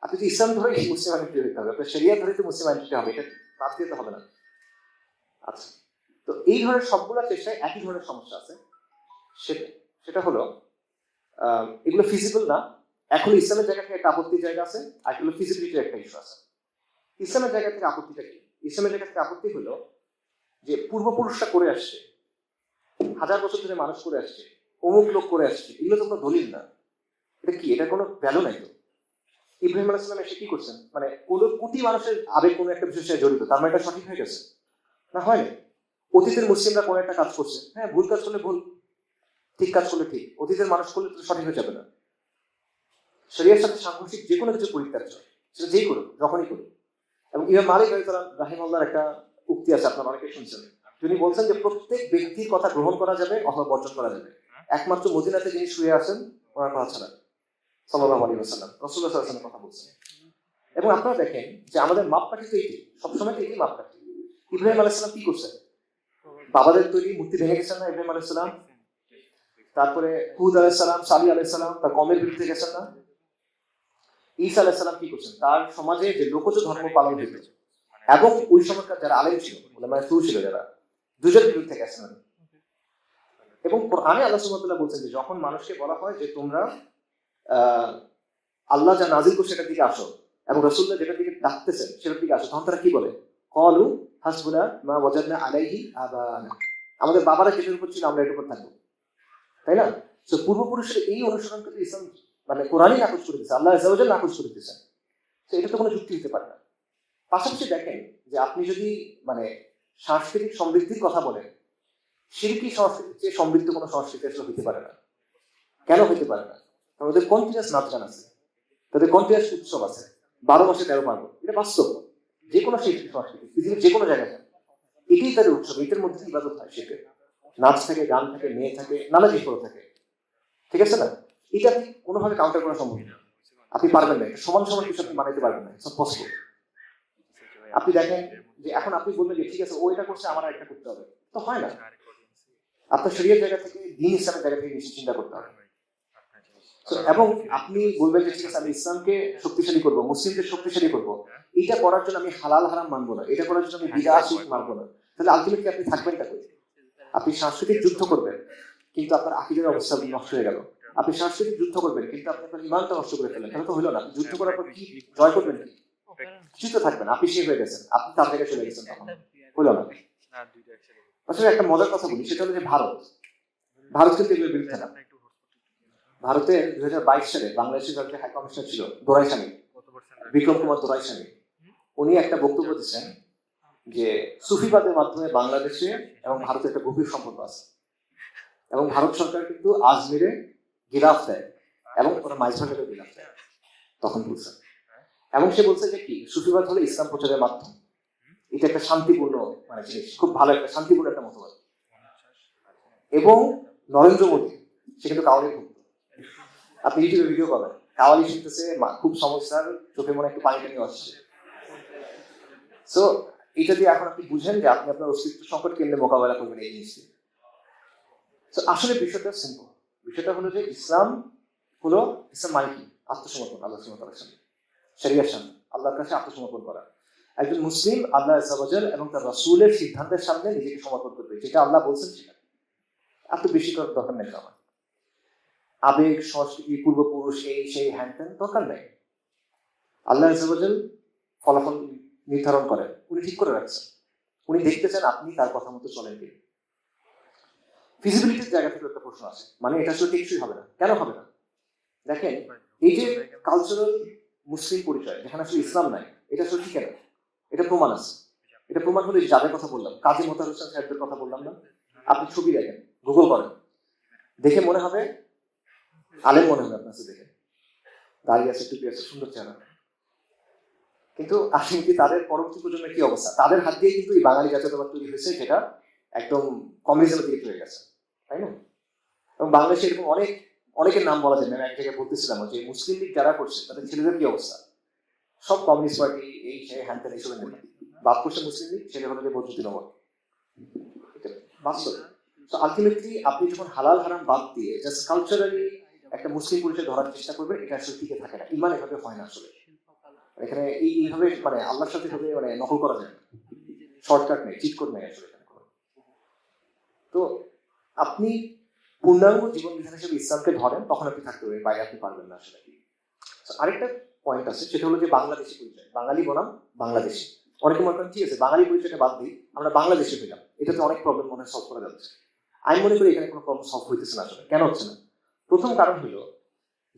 S1: আপনি তো ইসলাম ধরে মুসলিম আইডেন্টিটি হতে হবে, আপনার শরিয়া ধরে তো মুসলিম আইডেন্টিটি হবে, এটা বাদ দিতে হবে না। আচ্ছা, তো এই ধরনের সবগুলো চেষ্টায় একই ধরনের সমস্যা আছে। সেটা হলো এগুলো ফিজিবল না। এখন ইসলামের জায়গা থেকে একটা আপত্তির জায়গা আছে, আর এগুলো ফিজিবিলিটির একটা ইস্যু আছে। ইসলামের জায়গা থেকে আপত্তিটা কি? ইসলামের জায়গা থেকে আপত্তি হলো যে পূর্বপুরুষরা করে আসছে, হাজার বছর ধরে মানুষ করে আসছে, অমুক লোক করে আসছে, এগুলো তো কোনো দলিল না। এটা কি? এটা কোনো ভ্যালু নাই তো। ইব্রাহিম আলাইহিস সালাম এসে কি করছেন, মানে কোনো কোটি মানুষের আবেগ কোনো একটা বিষয়ের সাথে জড়িত, তার মানে এটা সঠিক হয়ে গেছে না? হয় না। অতীতের মুসলিমরা কোনো একটা কাজ করছে, হ্যাঁ, ভুল কাজ করলে ভুল, ঠিক কাজ করলে ঠিক, অতীতের মানুষ করলে তো সঠিক হয়ে যাবে না। শরিয়ার সাথে সাংঘর্ষিক যে কোনো কিছু পরিত্যাজ্য, সেটা যেই করুক, যখনই করুক। এবং ইমাম মালিক রাহিমাহুল্লাহর একটা উক্তি আছে, আপনারা অনেকে শুনছেন। তিনি বলছেন যে প্রত্যেক ব্যক্তির কথা গ্রহণ করা যাবে অথবা বর্জন করা যাবে, একমাত্র মদিনাতে যিনি শুয়ে আছেন ওনার কথা ছাড়া। সাল্লাল্লাহু আলাইহি ওয়াসাল্লাম, রাসূলুল্লাহ সাল্লাল্লাহু আলাইহি ওয়াসাল্লাম কথা বলছেন। এবং আপনারা দেখেন যে আমাদের মাপকাঠি তো এইটি, সবসময় তো এইটি মাপকাঠি। ইব্রাহিম আলাইহিস সালাম কি করছেন? বাবাদের তৈরি মূর্তি ভেঙে গেছেন না ইব্রাহিম আলাইহিস সালাম? তারপরে হুদ আলাইহিস সালাম, সালিহ আলাইহিস সালাম তার কমের বিরুদ্ধে গেছেন না? ঈসা আলাইহিস সালাম কি করছেন? তার সমাজে যে লোকজ ধর্ম পালন হইত এবং ওই সময়কার যারা আলেম ছিল, মানে সুর ছিল যারা, দুজনের বিরুদ্ধে গেছেন। এবং কোরআনে আল্লাহ সুবহানাহু ওয়া তাআলা বলছেন যে যখন মানুষকে বলা হয় যে তোমরা আল্লাহ যা নাজিল করছে সেটার দিকে আসো এবং রাসূলুল্লাহ যেটার দিকে ডাকতেছেন সেটার দিকে আসো, তখন তারা কি বলে? ক্বালু হাসবুনা মা ওয়াজাদনা আলাইহি আবানা, আমাদের বাবারা যেটার উপর ছিল আমরা এটার উপর থাকবো, তাই না? তো পূর্বপুরুষের এই অনুসরণ কিন্তু ইসলাম মানে কোরআনই নাকচ করে দিচ্ছে, আল্লাহ আযজা ওয়া জাল্লা নাকচ করে দিচ্ছেন। তো এটা তো কোনো যুক্তি হতে পারে না। পাশাপাশি দেখেন যে আপনি যদি মানে সাংস্কৃতিক সমৃদ্ধির কথা বলেন, শিরকি সংস্কৃতির চেয়ে সমৃদ্ধ কোনো সংস্কৃতি আসলে হতে পারে না। কেন হতে পারে না? কারণ ওদের কন্টিনিউয়াস নাচ গান আছে, তাদের কন্টিনিউয়াস উৎসব আছে, 12 মাসে 13 পার্বণ, এটা বাস্তব। যে কোনো শিল্পী সংস্কৃতি পৃথিবীর যে কোনো জায়গায় যান, এটাই তাদের উৎসব, এটার মধ্যে ইবাদত হয়, শিল্পে নাচ থাকে, গান থাকে, মেয়ে থাকে, নানা জিনিস থাকে, ঠিক আছে না? এটা আপনি কোনোভাবে কাউন্টার করা সম্ভব না, আপনি পারবেন না, সমান সমান কিছু আপনি মানাইতে পারবেন না, সব পসিবল। আপনি দেখেন যে এখন আপনি বলবেন যে ঠিক আছে ও এটা করছে আমার একটা করতে হবে, তো হয় না। আপনার শরীরের জায়গা থেকে দিন ইসলামের জায়গা থেকে নিশ্চয় চিন্তা করতে হবে। এবং আপনি বলবেন যে ঠিক আছে আমি ইসলামকে শক্তিশালী করবো, মুসলিমদের শক্তিশালী করবো, এটা করার জন্য আমি হালাল হারাম মানবো না, এটা করার জন্য আমি বিদআত শিরক মানবো না, তাহলে আলটিমেটলি আপনি থাকবেনটা কই? আপনি সাংস্কৃতিক যুদ্ধ করবেন কিন্তু আপনার আকীদার অবস্থা নষ্ট হয়ে গেল। আপনি সাংস্কৃতিক যুদ্ধ করবেন কিন্তু আপনি আপনার ঈমানটা নষ্ট করে ফেললেন, তাহলে তো হলো না। যুদ্ধ করার পর কি জয় করবেন? কি কিছু তো থাকবে না, আপনি শেষ হয়ে গেছেন, আপনি তার জায়গায় চলে গেছেন, তখন হলো না। আসলে একটা মজার কথা বলি, সেটা হলো যে ভারত কিন্তু এগুলোর বিরুদ্ধে না। ভারতে 2022 সালে বাংলাদেশের যে হাই কমিশনার ছিল দোরাইস্বামী, বিক্রম কুমার দোরাইস্বামী, উনি একটা বক্তব্য দিচ্ছেন যে সুফিবাদের মাধ্যমে বাংলাদেশে এবং ভারতের একটা গভীর সম্পর্ক আছে এবং ভারত সরকার কিন্তু আজমিরে গিলাফ দেয় এবং ওরা মাইজভান্ডারে গিলাফ দেয়, তখন বলছেন। এবং সে বলছে যে কি সুফিবাদ হলো ইসলাম প্রচারের মাধ্যম, এটা একটা শান্তিপূর্ণ মানে জিনিস, খুব ভালো একটা শান্তিপূর্ণ একটা মতবাদ। এবং নরেন্দ্র মোদী সে কিন্তু কাওয়ালি ভক্ত, আপনি ইউটিউবে ভিডিও পাবেন, কাওয়ালি শুনতেছে, খুব সমস্যার, চোখে মনে একটু পানি টানি আসছে। সো এটা দিয়ে এখন আপনি বুঝেন যে আপনি আপনার অস্তিত্ব সংকট কেন্দ্রে মোকাবেলা করবেন এই জিনিসটি। তো আসলে বিষয়টা সিম্পল, বিষয়টা হলো যে ইসলাম মানে কি? আত্মসমর্পণ, আল্লাহ সুবহানাহু ওয়া তাআলার সামনে, শরিয়ার সামনে, আল্লাহর কাছে আত্মসমর্পণ করা। একজন মুসলিম আল্লাহ আযজা ওয়া জাল এবং তার রাসূলের সিদ্ধান্তের সামনে নিজেকে সমর্পণ করবে, যেটা আল্লাহ বলছেন সেটা। এত বেশি করার দরকার নেই আমার, আবেগ, সংস্কৃতি, পূর্বপুরুষ, এই সেই হ্যান ত্যান দরকার নেই। আল্লাহ আযজা ওয়া জাল ফলাফল নির্ধারণ করেন, উনি ঠিক করে রাখছেন, উনি দেখতে চান আপনি তার কথা মতো চলেন কি। ফিজিবিলিটির জায়গা থেকে একটা প্রশ্ন আছে, মানে এটা আসলে টেকসই হবে না। কেন হবে না? দেখেন এই যে কালচারাল মুসলিম পরিচয় যেখানে আসলে ইসলাম নাই, এটা আসলে ঠিক না, এটা প্রমাণ আছে। এটা প্রমাণ হলে যাদের কথা বললাম, কাজী মোতাহার হোসেন সাহেবদের কথা বললাম না, আপনি ছবি দেখেন, গুগল করেন, দেখে মনে হবে আলেম মনে হবে আপনার দেখে, দাঁড়িয়ে আছে, টুপি আছে, সুন্দর চেহারা, কিন্তু আসলে কি তাদের পরবর্তী প্রজন্মের কি অবস্থা? তাদের হাত দিয়ে কিন্তু এই বাঙালি জাতীয়তাবাদ তৈরি হয়েছে, যেটা একদম কমিউনিজমের দিকে চলে গেছে, তাই না? এবং বাংলাদেশে এরকম অনেকের নাম বলা যায়। আমি এক জায়গায় বলতেছিলাম যে মুসলিম লীগ যারা করছে তাদের ছেলেদের কি অবস্থা, সব কমিউনিস্ট পার্টি, এই সেই হ্যান ত্যান এইসবের নেতা। বাপ করছে মুসলিম লীগ, ছেলে হলো যে বৌদ্ধ তৃণমূল, বাস্তব। তো আলটিমেটলি আপনি যখন হালাল হারাম বাদ দিয়ে জাস্ট কালচারালি একটা মুসলিম পরিচয় ধরার চেষ্টা করবেন, এটা আসলে টিকে থাকে না। ইমান এভাবে হয় না আসলে, এখানে এইভাবে মানে আল্লাহর সাথে মানে নকল করা যায় না, শর্টকাট নেই, চিট কোড নেই আসলে। তো আপনি পূর্ণাঙ্গ জীবন বিধান হিসেবে ইসলামকে ধরেন, তখন আপনি থাকতে পারবেন, বাইরে আপনি পারবেন না আসলে। আরেকটা পয়েন্ট আছে, সেটা হলো যে বাংলাদেশি পরিচয়, বাঙালি বনাম বাংলাদেশি। অনেকে মনে করেন ঠিক আছে বাঙালি পরিচয়টা বাদ দিই, আমরা বাংলাদেশে পেলাম, এটাতে অনেক প্রবলেম মনে হয় সলভ করা যাচ্ছে। আমি মনে করি এখানে কোনো প্রবলেম সলভ হইতেছে না আসলে। কেন হচ্ছে না? প্রথম কারণ হলো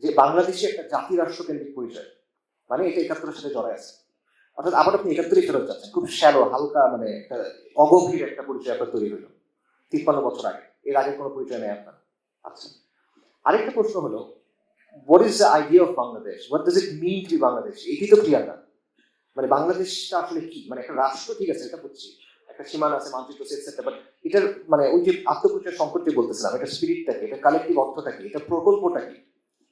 S1: যে বাংলাদেশে একটা জাতি রাষ্ট্র কেন্দ্রিক পরিচয়, মানে এটা 71-এর সাথে জড়ায় আছে, অর্থাৎ আবার আপনি 71-এ ফেরত যাচ্ছেন, খুব শ্যালো, হালকা, মানে একটা অগভীর একটা পরিচয় আপনার তৈরি হলো 53 বছর আগে, এর আগে কোনো পরিচয় নেই আপনার। আচ্ছা, আরেকটা প্রশ্ন হলো what is the idea of Bangladesh? What does it mean to be Bangladesh? এটি তো ক্লিয়ার না, মানে বাংলাদেশটা আসলে কি, মানে একটা রাষ্ট্র ঠিক আছে, এটা বুঝছি, একটা সীমানা আছে, মানচিত্র সেট, বাট এটার মানে ওই যে আত্মপরিচয় সংকট যে বলতেছিলাম, এটা স্পিরিটটা কি, এটা কালেক্টিভ অর্থটা কি, এটা প্রকল্পটা কি,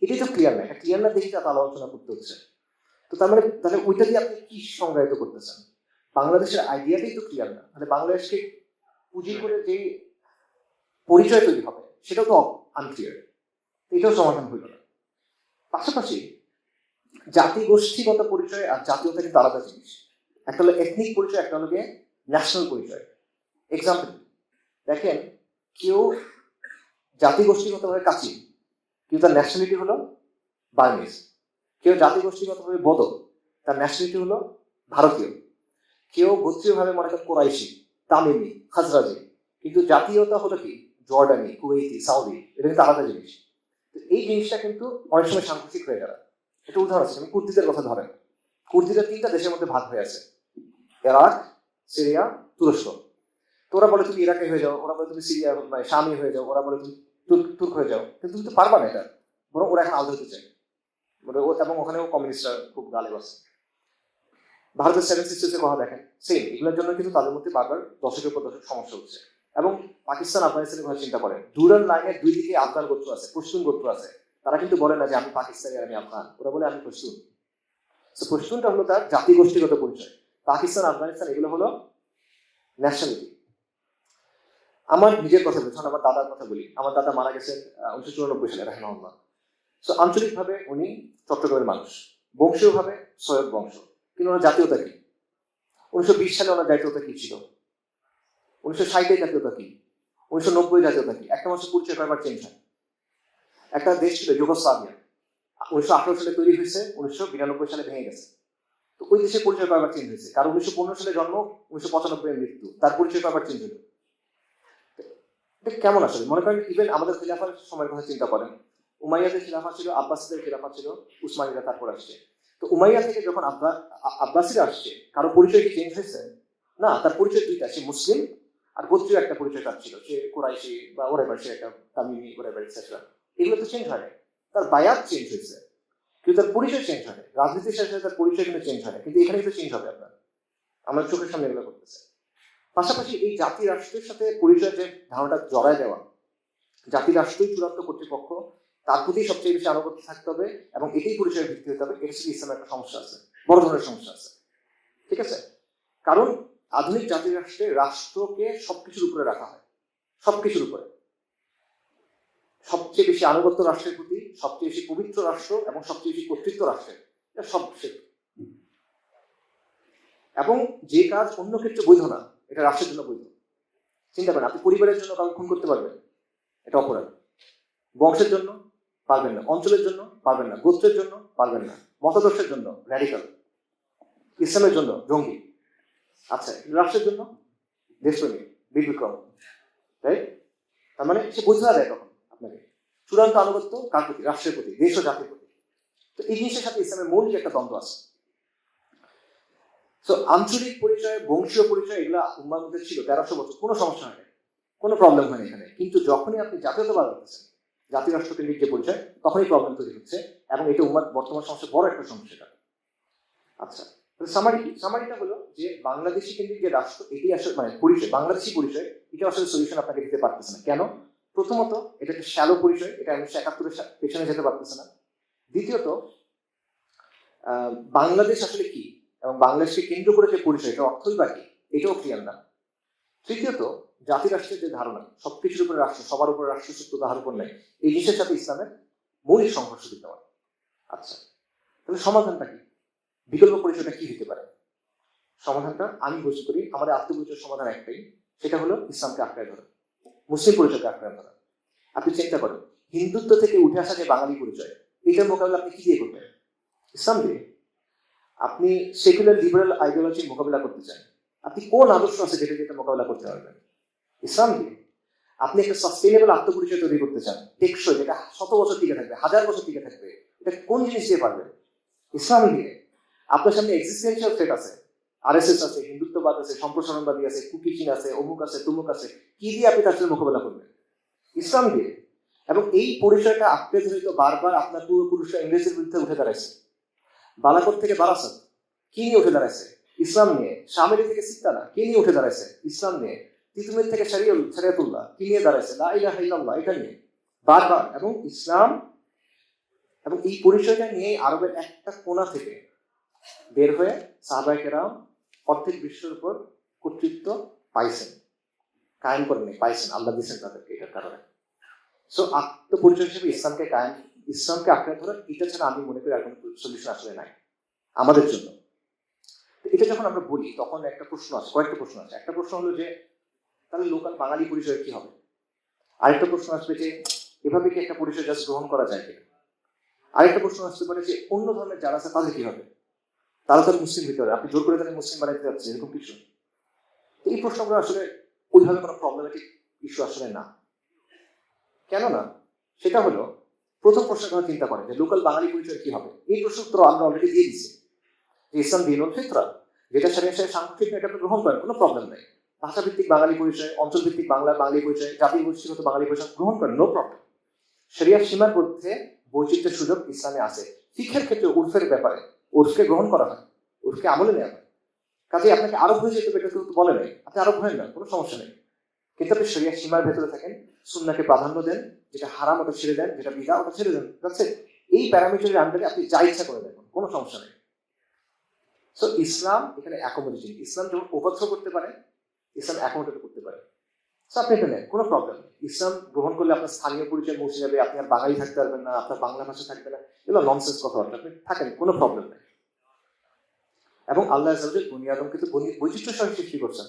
S1: এটাই তো ক্লিয়ার না। এটা ক্লিয়ার না দেখে তার আলোচনা করতে হচ্ছে। তো তার মানে তাহলে ওইটা দিয়ে আপনি কি সংজ্ঞায়িত করতেছেন? বাংলাদেশের আইডিয়াটাই তো ক্লিয়ার না, তাহলে বাংলাদেশকে পুঁজি করে যে পরিচয় তৈরি হবে সেটাও তো আনক্লিয়ার, এটাও সমাধান হইল না। পাশাপাশি জাতি গোষ্ঠীগত পরিচয় আর জাতীয়তা কিন্তু আলাদা জিনিস। একটা হলো এথনিক পরিচয়, একটা হলো গিয়ে ন্যাশনাল পরিচয়। এক্সাম্পল দেখেন, কেউ জাতি গোষ্ঠীগতভাবে কাচি, কিন্তু তার ন্যাশনালিটি হলো বার্মিজ। কেউ জাতি গোষ্ঠীগতভাবে বদো, তার ন্যাশনালিটি হলো ভারতীয়। কেউ গোত্রীয়ভাবে মনে করেন কোরাইশি, তামিমি, খাজরাজি, কিন্তু জাতীয়তা হলো কি জর্ডানি, কুয়েতি, সাউদি। এটা কিন্তু আলাদা জিনিস। তো এই জিনিসটা কিন্তু অনেক সময় সাংঘাতিক হয়ে গেল। একটা উদাহরণ আছে, আমি কুর্দিদের কথা ধরেন। কুর্দিরা 3টা দেশের মধ্যে ভাগ হয়ে আছে, ইরাক, সিরিয়া, তুরস্ক। তো ওরা বলে তুমি ইরাকে হয়ে যাও, ওরা বলে তুমি সিরিয়া মানে শামি হয়ে যাও, ওরা বলে তুমি তুর্ক হয়ে যাও, কিন্তু তুমি তো পারবা না এটা। বরং ওরা এখন আলাদা হতে চায়, এবং ওখানেও কমিউনিস্টরা খুব গালে বসে। ভারতের 7 সিস্টার্সের কথা দেখেন, সেম এগুলোর জন্য কিন্তু তাদের মধ্যে বারবার দশকের পর দশক সমস্যা হচ্ছে। এবং পাকিস্তান আফগানিস্তানের কথা চিন্তা করেন, ডুরাল লাইনের 2 দিকে আফগান গোত্র আছে, পশতুন গোত্র আছে। তারা কিন্তু বলে না যে আমি পাকিস্তানি আর আমি আফগান, ওরা বলে আমি পশতুন। পশতুনটা হলো তার জাতি গোষ্ঠীগত পরিচয়। পাকিস্তান, আফগানিস্তান এগুলো হলো ন্যাশনালিটি। আমার নিজের কথা বলছি, আমার দাদার কথা বলি। আমার দাদা মারা গেছেন 1994 সালে, রাহিমাহুল্লাহ। সো আঞ্চলিকভাবে উনি চট্টগ্রামের মানুষ, বংশীয়ভাবে সৈয়দ বংশ। কিন্তু ওনার জাতীয়তা কি? 1920 সালে ওনার জাতীয়তা কি ছিল? 1960 জাতীয়তা কি? 1990 জাতীয়তা কি? একটা মানুষের পরিচয় কয়েকবার চেঞ্জ হয়। একটা দেশ ছিল যুগোস্লাভিয়া, 1918 সালে তৈরি হয়েছে, 1992 সালে ভেঙে গেছে। তো ওই দেশের পরিচয় কয়েকবার চেঞ্জ হয়েছে। কারণ 1915 সালে জন্ম, 1995 মৃত্যু, তার পরিচয় কয়েকবার চেঞ্জ হলো। এটা কেমন আসলে? মনে করেন ইভেন আমাদের খিলাফার সময়ের কথা চিন্তা করেন, উমাইয়াদের খিলাফা ছিল, আব্বাসীদের খিলাফা ছিল, উসমানীরা তারপর আসছে। তো উমাইয়া থেকে যখন আব্বাসীরা আসছে, কারো পরিচয় কি চেঞ্জ হয়েছে? না, তার পরিচয় 2টা, সে মুসলিম আর গোত্রীয় একটা পরিচয় তার ছিল, সে কোরাইশি বা ওরেবার, সে একটা তামিমি, ওরেবার এটসেট্রা। এগুলো তো চেঞ্জ হয় না। তার বায়াত চেঞ্জ হয়েছে, কিন্তু তার পরিচয় চেঞ্জ হয় না। রাজনীতির সাথে তার পরিচয় কিন্তু চেঞ্জ হয় না, কিন্তু এখানে তো চেঞ্জ হবে আপনার। আমার চোখের সামনে এগুলো করতেছে। পাশাপাশি এই জাতি রাষ্ট্রের সাথে পরিচয় যে ধারণাটা জড়ায় দেওয়া, জাতি রাষ্ট্রই চূড়ান্ত কর্তৃপক্ষ, তার প্রতি সবচেয়ে বেশি আনুগত্য থাকতে হবে এবং এটাই পরিচয়ের ভিত্তি হতে হবে, এটা সাথে ইসলামের একটা সমস্যা আছে, বড় ধরনের সমস্যা আছে। ঠিক আছে? কারণ আধুনিক জাতি রাষ্ট্রে রাষ্ট্রকে সবকিছুর উপরে রাখা হয়, সবকিছুর উপরে। সবচেয়ে বেশি আনুগত্য রাষ্ট্রের প্রতি, সবচেয়ে বেশি পবিত্র রাষ্ট্র এবং সবচেয়ে বেশি কর্তৃত্ব রাষ্ট্রের, এটা সব। এবং যে কাজ অন্য ক্ষেত্রে বৈধ না, এটা রাষ্ট্রের জন্য বৈধ। চিন্তা করেন, আপনি পরিবারের জন্য কাউকে খুন করতে পারবেন, এটা অপরাধ। বংশের জন্য পারবেন না, অঞ্চলের জন্য পারবেন না, গোত্রের জন্য পারবেন না, মতাদর্শের জন্য র্যাডিক্যাল, ইসলামের জন্য জঙ্গি। আচ্ছা, রাষ্ট্রের জন্য দেশপ্রেমী, বীর বিক্রম, তাই? তার মানে সে বোঝা দেয় তখন আপনাকে চূড়ান্ত আনুগত্য কার প্রতি? রাষ্ট্রের প্রতি, দেশ ও জাতির প্রতি। তো এই জিনিসের সাথে ইসলামের মূল যে একটা দ্বন্দ্ব আছে। তো আঞ্চলিক পরিচয়, বংশীয় পরিচয়, এগুলা উম্মার মধ্যে ছিল 1300 বছর, কোনো সমস্যা হয়নি, কোনো প্রবলেম হয়নি এখানে। কিন্তু যখনই আপনি জাতীয়তাবাদ করতেছেন, জাতি রাষ্ট্র কেন্দ্রিক যে পরিচয়, তখনই প্রবলেম তৈরি হচ্ছে, এবং এটা উম্মার বর্তমান সমস্যা, বড় একটা সমস্যা। আচ্ছা, সামারিটা হলো যে বাংলাদেশি কেন্দ্রিক যে রাষ্ট্র, এটি আসলে মানে পরিচয়, বাংলাদেশি পরিচয়, এটা আসলে সলিউশন আপনাকে দিতে পারতেছে না। কেন? প্রথমত, এটা একটা শ্যালো পরিচয়, এটা 1971 পেছনে যেতে পারতেছে না। দ্বিতীয়ত, বাংলাদেশ আসলে কি এবং বাংলাদেশকে কেন্দ্র করে যে পরিচয়, এটা অর্থই বা কি, এটাও ক্লিয়ার না। তৃতীয়ত, জাতি রাষ্ট্রের যে ধারণা, সবকিছুর উপরে রাষ্ট্র, সবার উপরে রাষ্ট্র সত্য, তাহার উপর নেই, এই জিনিসের সাথে ইসলামের মৌলিক সংঘর্ষ বিদ্যমান। আচ্ছা, তাহলে সমাধানটা কি? বিকল্প পরিচয়টা কি হতে পারে? সমাধানটা আমি বুঝতে করি, আমাদের আত্মপরিচয়ের সমাধান একটাই, সেটা হলো ইসলামকে আঁকড়ে ধরা, মুসলিম পরিচয়কে আঁকড়ে ধরা। আপনি চিন্তা করেন, হিন্দুত্ব থেকে উঠে আসা যে বাঙালি পরিচয়, এটার মোকাবিলা আপনি কি দিয়ে করবেন? ইসলাম দিয়ে। আপনি সেকুলার লিবারেল আইডিওলজির মোকাবিলা করতে চান, আপনি কোন আদর্শ আছে যেটা মোকাবিলা করতে পারবেন? ইসলাম দিয়ে। আপনি একটা সাস্টেইনেবল আত্মপরিচয় তৈরি করতে চান, টেকসই, যেটা 100 বছর টিকে থাকবে, 1000 বছর টিকে থাকবে, এটা কোন জিনিস দিয়ে পারবেন? ইসলাম দিয়ে। আপনার সামনে এক্সিস্টেন্সিয়াল থ্রেট আছে, আরএসএস আছে, হিন্দুত্ববাদ আছে, সম্প্রসারণবাদী আছে, কুকিচিন আছে, অমুক আছে, তুমুক আছে, কি দিয়ে আপনি তার সাথে মোকাবেলা করবেন? ইসলাম দিয়ে। এবং এই পরিচয়টা আঁকড়ে ধরে তো বারবার আপনার পূর্বপুরুষরা ইংরেজের বিরুদ্ধে উঠে দাঁড়াইছে। বালাকোট থেকে বারাসাত কি নিয়ে উঠে দাঁড়াইছে? ইসলাম নিয়ে। শামিলি থেকে সিত্তানা কি নিয়ে উঠে দাঁড়াইছে? ইসলাম নিয়ে। তিতুমির থেকে শরিয়তুল্লাহ কি নিয়ে দাঁড়াইছে? লা ইলাহা ইল্লাল্লাহ, এটা নিয়ে বারবার। এবং ইসলাম এবং এই পরিচয়টা নিয়ে আরবের একটা কোণা থেকে বের হয়ে সাহাবায়ে কেরাম অর্ধেক বিশ্বের উপর কর্তৃত্ব পাইছেন। কায়েম করেন পাইছেন, আল্লাহ দিয়েছেন তাদেরকে এটার কারণে। সো আত্মপরিচয় হিসেবে ইসলামকে আঁকড়ে ধরা, এটা ছাড়া আমি মনে করি আর কোনো সলিউশন আসলে নাই আমাদের জন্য। এটা যখন আমরা বলি তখন একটা প্রশ্ন আছে, কয়েকটা প্রশ্ন আছে। একটা প্রশ্ন হলো যে তাহলে লোকাল বাঙালি পরিচয় কি হবে? আরেকটা প্রশ্ন আসবে যে এভাবে কি একটা পরিচয় জাস্ট গ্রহণ করা যায় কিনা? আরেকটা প্রশ্ন আসতে পারে যে অন্য ধর্মের যারা আছে তাদের কি হবে? তারা তো মুসলিম হইতে হবে, আপনি জোর করে তাদের মুসলিম বানাইতে যাচ্ছে এরকম কিছু। এই প্রশ্নগুলো আসলে ওইভাবে কোনো প্রবলেমেটিক ইস্যু আসলে না। কেন না? সেটা হলো প্রথম প্রশ্নের কথা চিন্তা করেন যে লোকাল বাঙালি পরিচয় কি হবে। এই প্রশ্ন উত্তর আমরা অলরেডি দিয়ে দিচ্ছি যে ইসলাম দীনুল ফিতরা, যেটা সাথে সাংস্কৃতিক এটা আপনি গ্রহণ করেন, কোনো প্রবলেম নেই। ভাষাভিত্তিক বাঙালি পরিচয়, অঞ্চলভিত্তিক বাঙালি পরিচয়, জাতি গোষ্ঠীগত বাঙালি পরিচয় গ্রহণ করেন, নো প্রবলেম। শরিয়ার সীমার মধ্যে বৈচিত্র্যের সুযোগ ইসলামে আছে। শিক্ষার ক্ষেত্রে উর্ফের ব্যাপারে উর্ফকে গ্রহণ করা হয়, উর্ফকে আমলে নেওয়া হয়। কাজে আপনাকে আরব হয়ে যেতে এটা কিন্তু বলে নেই, আপনি আরব হয়ে না, কোনো সমস্যা নেই। কিন্তু আপনি শরিয়ার সীমার ভেতরে থাকেন, সুন্নাহকে প্রাধান্য দেন, যেটা হারাম ওটা ছেড়ে দেন, যেটা বিদা ওটা ছেড়ে দেন। যাচ্ছে এই প্যারামিটারের আন্ডারে আপনি যা ইচ্ছা করে দেখুন, কোনো সমস্যা নেই। সো ইসলাম এখানে অ্যাকোমোডেটিং। ইসলাম যেমন ওভারথ্রো করতে পারে, ইসলাম অ্যাকোমোডেট করতে পারে। সো আপনি এখানে কোনো প্রবলেম নেই। ইসলাম গ্রহণ করলে আপনার স্থানীয় পরিচয় মুছে যাবে, আপনি আর বাঙালি থাকতে পারবেন না, আপনার বাংলা ভাষা থাকবে না, এগুলো ননসেন্স কথাবার্তা। আপনি থাকেন, কোনো প্রবলেম নেই। এবং আল্লাহ বনি আদমকে তো বৈচিত্র্য সহ সৃষ্টি করছেন।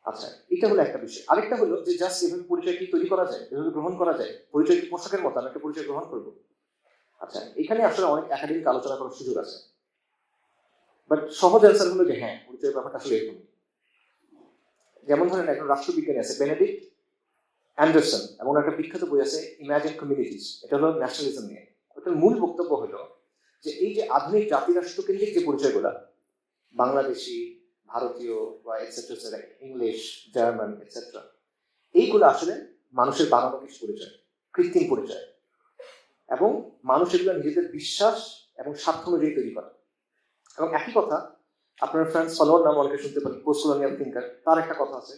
S1: আচ্ছা, এটা হলো একটা বিষয়। আরেকটা হলো যে জাস্ট এভাবে পরিচয় কি তৈরি করা যায়, এভাবে গ্রহণ করা যায়? পরিচয় কি পোশাকের মতো আমি একটা পরিচয় গ্রহণ করবো? আচ্ছা, এখানে আসলে অনেক একাডেমিক আলোচনা করার সুযোগ আছে, বাট সহজ অ্যান্সার হলো যে হ্যাঁ, পরিচয়ের ব্যাপারটা আসলে এরকম। যেমন ধরেন একজন রাষ্ট্রবিজ্ঞানী আছে বেনেডিক্ট অ্যান্ডারসন, এবং একটা বিখ্যাত বই আছে ইমাজিন কমিউনিটিস, এটা হলো ন্যাশনালিজম নিয়ে। ওটার মূল বক্তব্য হলো যে এই যে আধুনিক জাতি রাষ্ট্র কেন্দ্রিক যে পরিচয়গুলা, বাংলাদেশি, ভারতীয় বা এটসেট্রা, ইংলিশ, জার্মান এটসেট্রা, এইগুলো আসলে মানুষের বানানো কিছু পরিচয়, কৃত্রিম পরিচয়। এবং মানুষ এগুলো নিজেদের বিশ্বাস এবং স্বার্থ অনুযায়ী তৈরি করে। এবং একই কথা আপনার ফ্রান্স ফলোয়ার নাম অনেকে শুনতে পারেন, পোস্ট কলোনিয়াল থিঙ্কার, তার একটা কথা আছে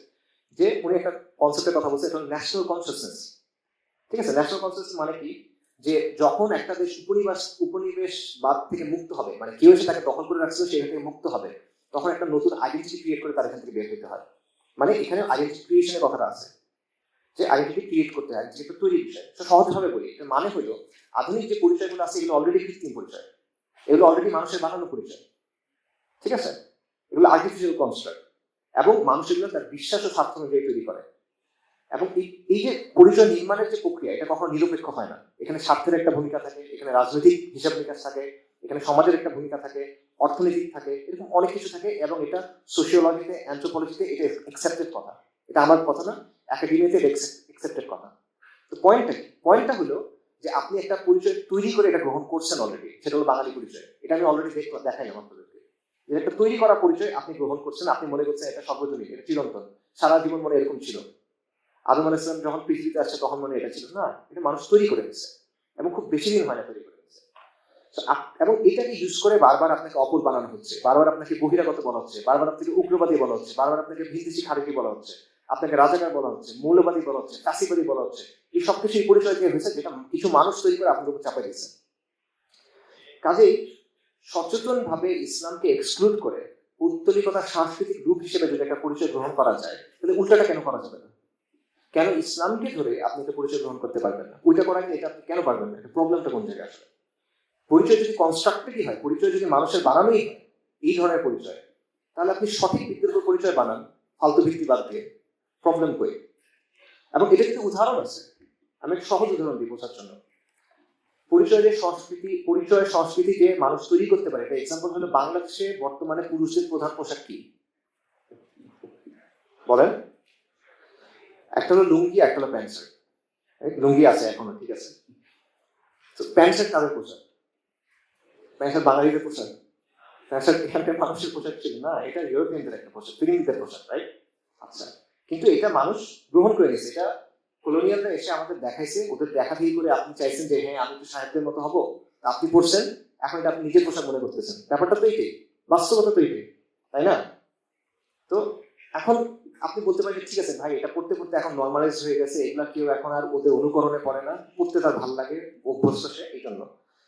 S1: যে উনি একটা কনসেপ্টের কথা বলছে, এটা ন্যাশনাল কনসিয়াসনেস। ঠিক আছে, ন্যাশনাল কনসিয়াসনেস মানে কি? যে যখন একটা দেশ উপনিবেশবাদ থেকে মুক্ত হবে, মানে কেউ এসে তাকে দখল করে রাখছিল সেখান থেকে মুক্ত হবে, তখন একটা নতুন আইডেন্টিটি ক্রিয়েট করে তার এখান থেকে বের হতে হয়। মানে এখানে আইডেন্টিটি ক্রিয়েশনের কথাটা আছে, যে আইডেন্টিটি ক্রিয়েট করতে হয়, যেটা তৈরি বিষয়। সহজভাবে বলি, এটার মানে হলো আধুনিক যে পরিচয়গুলো আছে এগুলো অলরেডি কৃত্রিম পরিচয়, এগুলো অলরেডি মানুষের বানানো পরিচয়। ঠিক আছে, এগুলো আর্টিফিশিয়াল কনস্ট্রাক্ট, এবং মানুষ এগুলো তার বিশ্বাস ও স্বার্থ অনুযায়ী তৈরি করে। এবং এই যে পরিচয় নির্মাণের যে প্রক্রিয়া, এটা কখনো নিরপেক্ষ হয় না। এখানে স্বার্থের একটা ভূমিকা থাকে, এখানে রাজনৈতিক হিসাব নিকাশ থাকে, এখানে সমাজের একটা ভূমিকা থাকে, অর্থনৈতিক থাকে, এরকম অনেক কিছু থাকে। এবং এটা সোশিওলজিতে, অ্যানথ্রোপোলজিতে এটা একসেপ্টেড কথা, এটা আমার কথা না, একাডেমিতে একসেপ্টেড কথা। তো পয়েন্টটা কি? পয়েন্টটা হলো যে আপনি একটা পরিচয় তৈরি করে এটা গ্রহণ করছেন অলরেডি, সেটা হলো বাঙালি পরিচয়। এটা আমি অলরেডি দেখাইলাম আপনাদেরকে, যে একটা তৈরি করা পরিচয় আপনি গ্রহণ করছেন, আপনি মনে করছেন এটা সর্বজনীন, এটা চিরন্তন, সারা জীবন মনে এরকম ছিল। আদম আলাইহিস সালাম যখন পৃথিবীতে আসছে তখন মনে এটা ছিল না, এটা মানুষ তৈরি করে গেছে, এবং খুব বেশি দিন হয় না তৈরি করে গেছে। এবং এটাকে ইউজ করে বারবার আপনাকে অপর বানানো হচ্ছে, বারবার আপনাকে বহিরাগত বলা হচ্ছে, বারবার আপনাকে উগ্রবাদী বলা হচ্ছে, বারবার আপনাকে ভিনদেশি খারেজি বলা হচ্ছে, আপনাকে রাজাকার বলা হচ্ছে, মৌলবাদী বলা হচ্ছে, কাশিবাদী বলা হচ্ছে। এই সবকিছু এই পরিচয় দিয়ে হয়েছে, যেটা কিছু মানুষ তৈরি করে আপনাদের উপর চাপাই দিচ্ছে। কাজেই সচেতন ভাবে ইসলামকে এক্সক্লুড করে পৌত্তলিকতার সাংস্কৃতিক রূপ হিসেবে যদি একটা পরিচয় গ্রহণ করা যায়, তাহলে উল্টাটা কেন করা যাবে না? কেন ইসলামকে ধরে আপনি একটা পরিচয় গ্রহণ করতে পারবেন না? ওইটা করা এটা আপনি কেন পারবেন না? প্রবলেমটা কোন জায়গায় আসলে? পরিচয় যদি কনস্ট্রাক্টেডই হয়, পরিচয় যদি মানুষের বানানোই হয় এই ধরনের পরিচয়, তাহলে আপনি সঠিক ভিত্তির উপর পরিচয় বানান, ফালতু ভিত্তি বাদ দিয়ে। প্রবলেম কই? এবং এটা কিন্তু উদাহরণ আছে, আমি একটা সহজ উদাহরণ দিই বোঝার জন্য। পরিচয় সংস্কৃতি যে মানুষ তৈরি করতে পারে, একটা এক্সাম্পল হলো বাংলাদেশে বর্তমানে পুরুষদের প্রধান পোশাক কি বলেন? একটা হলো লুঙ্গি, একটা হলো প্যান্ট শার্ট। লুঙ্গি আছে এখনো, ঠিক আছে। তো প্যান্ট শার্ট কাদের পোশাক? প্যান্ট শার্ট বাঙালিদের পোশাক? প্যান্ট শার্ট এখানকার মানুষের পোশাক ছিল না, এটা ইউরোপিয়ানদের একটা পোশাক, ফিলিপিনদের পোশাক, রাইট? আচ্ছা, কিন্তু এটা মানুষ গ্রহণ করে নিয়েছে। এটা কলোনিয়ালরা এসে আমাদের দেখাইছে, ওদের দেখা দিয়ে করে আপনি চাইছেন যে হ্যাঁ আমি তো সাহেবদের মতো হবো, আপনি পড়ছেন, এখন এটা আপনি নিজের পোশাক মনে করতেছেন। ব্যাপারটা তো এইটাই, বাস্তবতা তো এইটাই, তাই না? তো এখন আপনি বলতে পারেন ঠিক আছে ভাই, এটা পড়তে পড়তে এখন নর্মালাইজ হয়ে গেছে, এগুলা কেউ এখন আর ওদের অনুকরণে পড়ে না, পড়তে তার ভালো লাগে, অভ্যস্ত সে, এই জন্য।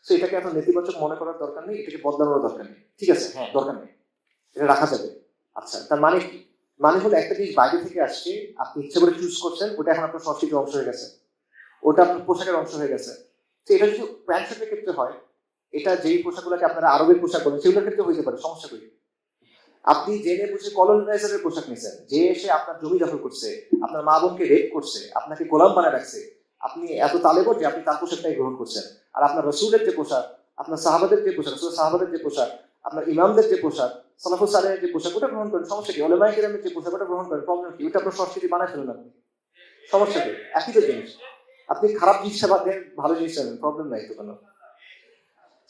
S1: তো এটাকে এখন নেতিবাচক মনে করার দরকার নেই, এটাকে বদলানোর দরকার নেই। ঠিক আছে, হ্যাঁ দরকার নেই, এটা রাখা যাবে। আচ্ছা, তার মানে কি? মানে হলো একটা জিনিস বাইরে থেকে আসছে, আপনি ইচ্ছে করে চুজ করছেন, ওটা এখন আপনার সংস্কৃতির অংশ হয়ে গেছে, ওটা আপনার পোশাকের অংশ হয়ে গেছে। তো এটা যদি প্যান্ট শার্টের ক্ষেত্রে হয়, এটা যেই পোশাকগুলোকে আপনারা আরবের পোশাক বলেন সেগুলোর ক্ষেত্রে হইতে পারে, সমস্যা করি। আপনি জেনে বুঝে কলোনাইজারের পোশাক নিছেন, যে এসে আপনার জমি দখল করছে, আপনার মা বোনকে রেপ করছে, আপনাকে গোলাম বানায় রাখছে, আপনি এত তালেবর যে আপনি তার পোশাকটাই গ্রহণ করছেন। আর আপনার রসুলের যে পোশাক, আপনার সাহাবাদের যে পোশাক, রসুল সাহাবাদের যে পোশাক, আপনার ইমামদের যে পোশাক, সালাফুস সালেহের যে পোশাক, ওটা গ্রহণ করেন, সমস্যা কি? ওলামায়ে কেরামের যে পোশাক, ওটা গ্রহণ করেন, প্রবলেম কি? ওটা আপনার সংস্কৃতি বানায় ফেলেন আপনি, সমস্যা কি? একই তো জিনিস। আপনি খারাপ জিনিসটা বাদ দেন, ভালো জিনিসটা নেন, প্রবলেম নাই তো কোনো।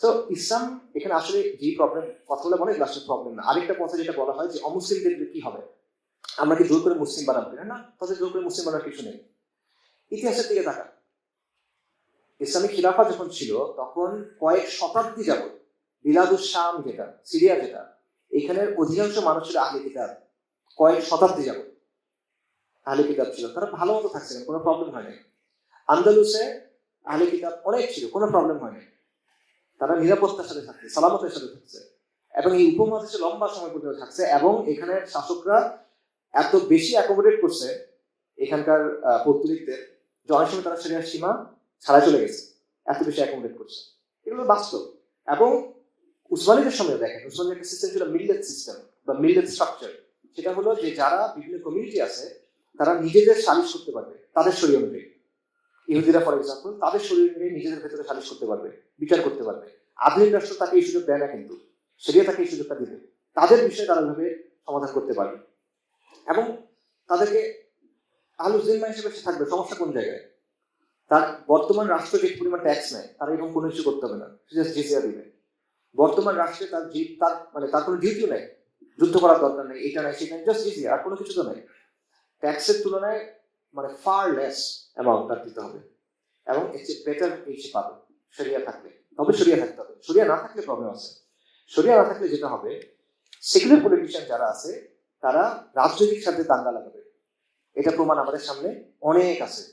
S1: তো ইসলাম এখানে আসলে যে প্রবলেম কথাগুলো বলে, এগুলো আসলে প্রবলেম না। আরেকটা কথা যেটা বলা হয় যে অমুসলিমদের কি হবে, আমরা কি জোর করে মুসলিম বানাবো? না, তাদের জোর করে মুসলিম বানানোর কিছু নেই। ইতিহাসের দিকে তাকান, ইসলামিক খিলাফা যখন ছিল তখন কয়েক শতাব্দী যাবত বিলাদুস শাম, যেটা সিরিয়া, যেটা এখানের অধিকাংশ মানুষ ছিল আহলে কিতাব। কয়েক শতাব্দী যাবত আহলে কিতাব ছিল, তারা ভালো মতো থাকছিলেন, কোনো প্রবলেম হয়নি। আন্দালুসে আহলে কিতাব অনেক ছিল, কোনো প্রবলেম হয়নি, তারা নিরাপত্তার সাথে থাকছে, সালামতের সাথে থাকছে, এবং এই উপমহাদেশে লম্বা সময় পর্যন্ত থাকছে। এবং এখানের শাসকরা এত বেশি অ্যাকোমোডেট করছে এখানকার পর্তুগিজদের, যে অনেক সময় তারা সেরিয়ার সীমা ছাড়া চলে গেছে, এত বেশি অ্যাকোমোডেট করছে। এগুলো বাস্তব। এবং উসমানীদের সময় দেখেন, উসমানীদের একটা সিস্টেম ছিল মিল্লেত সিস্টেম বা মিল্লেত স্ট্রাকচার। সেটা হলো যে যারা বিভিন্ন কমিউনিটি আছে তারা নিজেদের সালিশ করতে পারবে তাদের শরীয় অনুযায়ী। ইহুদিরা ফর এক্সাম্পল তাদের শরীর নিয়ে নিজেদের ভেতরে সালিশ করতে পারবে, বিচার করতে পারবে। আধুনিক রাষ্ট্র তাকে এই সুযোগ দেয় না, কিন্তু সেরিয়া তাকে এই সুযোগটা দিবে, তাদের বিষয়ে তারা ভাবে সমাধান করতে পারবে। এবং তাদেরকে আহলুল জিম্মা হিসেবে সে থাকবে। সমস্যা কোন জায়গায়? তার বর্তমান রাষ্ট্র যে পরিমাণ ট্যাক্স নেয়, তার এরকম কোনো কিছু করতে হবে না, সে জাস্ট জিজিয়া দিবে। বর্তমান রাষ্ট্রে তার কোনো ডিউটিও নেই, যুদ্ধ করার দরকার নেই, এটা নাই সেটা নাই, জাস্ট জিজিয়া, আর কোনো কিছু তো নেই। ট্যাক্সের তুলনায় ফার লেস অ্যামাউন্ট তার দিতে হবে, এবং এর চেয়ে বেটার এই সে পাবে শরিয়া থাকলে। তবে শরিয়া থাকতে হবে, শরিয়া না থাকলে প্রবলেম আছে। শরিয়া না থাকলে যেটা হবে, সেকুলার পলিটিশিয়ান যারা আছে তারা রাজনৈতিক স্বার্থে দাঙ্গা লাগাবে। এটা প্রমাণ আমাদের সামনে অনেক আছে।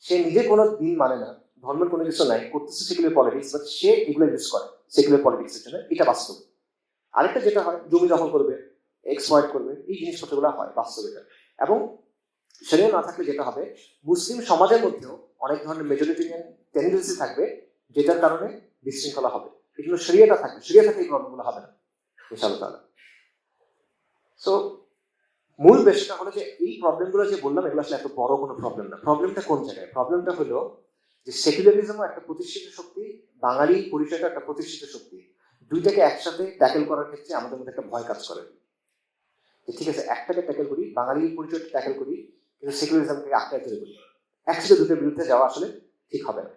S1: সে নিজে কোনো দিন মানে না, ধর্মের কোনো কিছু নাই, করতেছে সেকুলার পলিটিক্স, বাট সে এগুলো ইউজ করে সেকুলার পলিটিক্সের জন্য, এটা বাস্তব। আরেকটা যেটা হয়, জমি দখল করবে, এক্সপ্লয়েট করবে, এই জিনিসপত্রগুলো হয় বাস্তব এটা। এবং শরিয়া না থাকলে যেটা হবে, মুসলিম সমাজের মধ্যেও অনেক ধরনের মেজরিটেরিয়ান টেন্ডেন্সি থাকবে, যেটার কারণে বিশৃঙ্খলা হবে। এগুলো শরিয়াটা থাকবে, শরিয়া থাকলে এই প্রবলেমগুলো হবে না ইনশাআল্লাহ। সো মূল বিষয়টা হলো যে এই প্রবলেমগুলো যে বললাম, এগুলো আসলে এত বড় কোনো প্রবলেম না। প্রবলেমটা কোন জায়গায়? প্রবলেমটা হলো যে সেকুলারিজমও একটা প্রতিষ্ঠিত শক্তি, বাঙালি পরিচয়টা একটা প্রতিষ্ঠিত শক্তি। দুইটাকে একসাথে ট্যাকেল করার ক্ষেত্রে আমাদের মধ্যে একটা ভয় কাজ করে। ঠিক আছে, একটাকে ট্যাকেল করি, বাঙালি পরিচয়টা ট্যাকেল করি, কিন্তু সেকুলারিজমকে আঁকড়ে ধরে করি, একসাথে দুটোর বিরুদ্ধে যাওয়া আসলে ঠিক হবে না।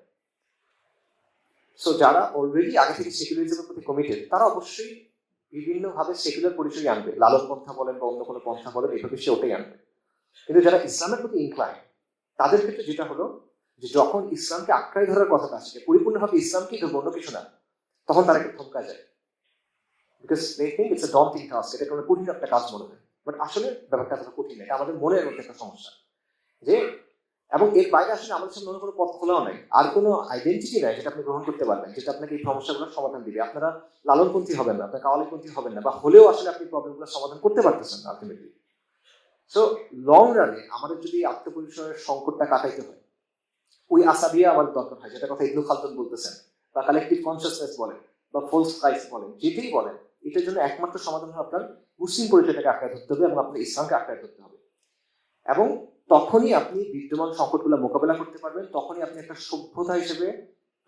S1: সো যারা অলরেডি আগে থেকে সেকুলারিজমের প্রতি কমিটেড, তারা অবশ্যই বিভিন্নভাবে সেকুলার পরিচয় আনবে, লালন পন্থা বলেন বা অন্য কোনো পন্থা বলেন, এইভাবে সে ওটাই আনবে। কিন্তু যারা ইসলামের প্রতি ইনক্লাইন, তাদের ক্ষেত্রে যেটা হলো যে যখন ইসলামকে আঁকড়াই ধরার কথাটা আসে, পরিপূর্ণভাবে ইসলামকেই ধরবো, অন্য কিছু না, তখন তারা একটু থমকা যায়। Because they think it's a daunting task, এটা কোনো কঠিন একটা কাজ মনে হয়। বাট আসলে ব্যাপারটা এতটা কঠিন না, এটা আমাদের মনের মধ্যে একটা সমস্যা। যে এবং এর বাইরে আসলে আমাদের সামনে অন্য কোনো পথ খোলাও নাই, আর কোনো আইডেন্টিটি নাই যেটা আপনি গ্রহণ করতে পারবেন, যেটা আপনাকে এই সমস্যাগুলোর সমাধান দিবে। আপনারা লালনপন্থী হবেন না, আপনার কাওয়ালিপন্থী হবেন না, বা হলেও আসলে আপনি প্রবলেমগুলোর সমাধান করতে পারতেছেন না আলটিমেটলি। সো লং রানে আমাদের যদি আত্মপরিচয়ের সংকটটা কাটাইতে হয়, ওই আসাবিয়া আমাদের দরকার হয়, যেটা কথা ইবনে খালদুন বলতেছেন, বা কালেকটিভ কনসিয়াসনেস বলেন বা ফলস ক্রাইস্ট বলেন, যেটাই বলেন, এটার জন্য একমাত্র সমাধান হয় আপনার মুসলিম পরিচয়টাকে আঁকড়ে ধরতে হবে এবং আপনার ইসলামকে আঁকড়ে ধরতে হবে। এবং তখনই আপনি বিদ্যমান সংকটগুলো মোকাবেলা করতে পারবেন, তখনই আপনি একটা সভ্যতা হিসেবে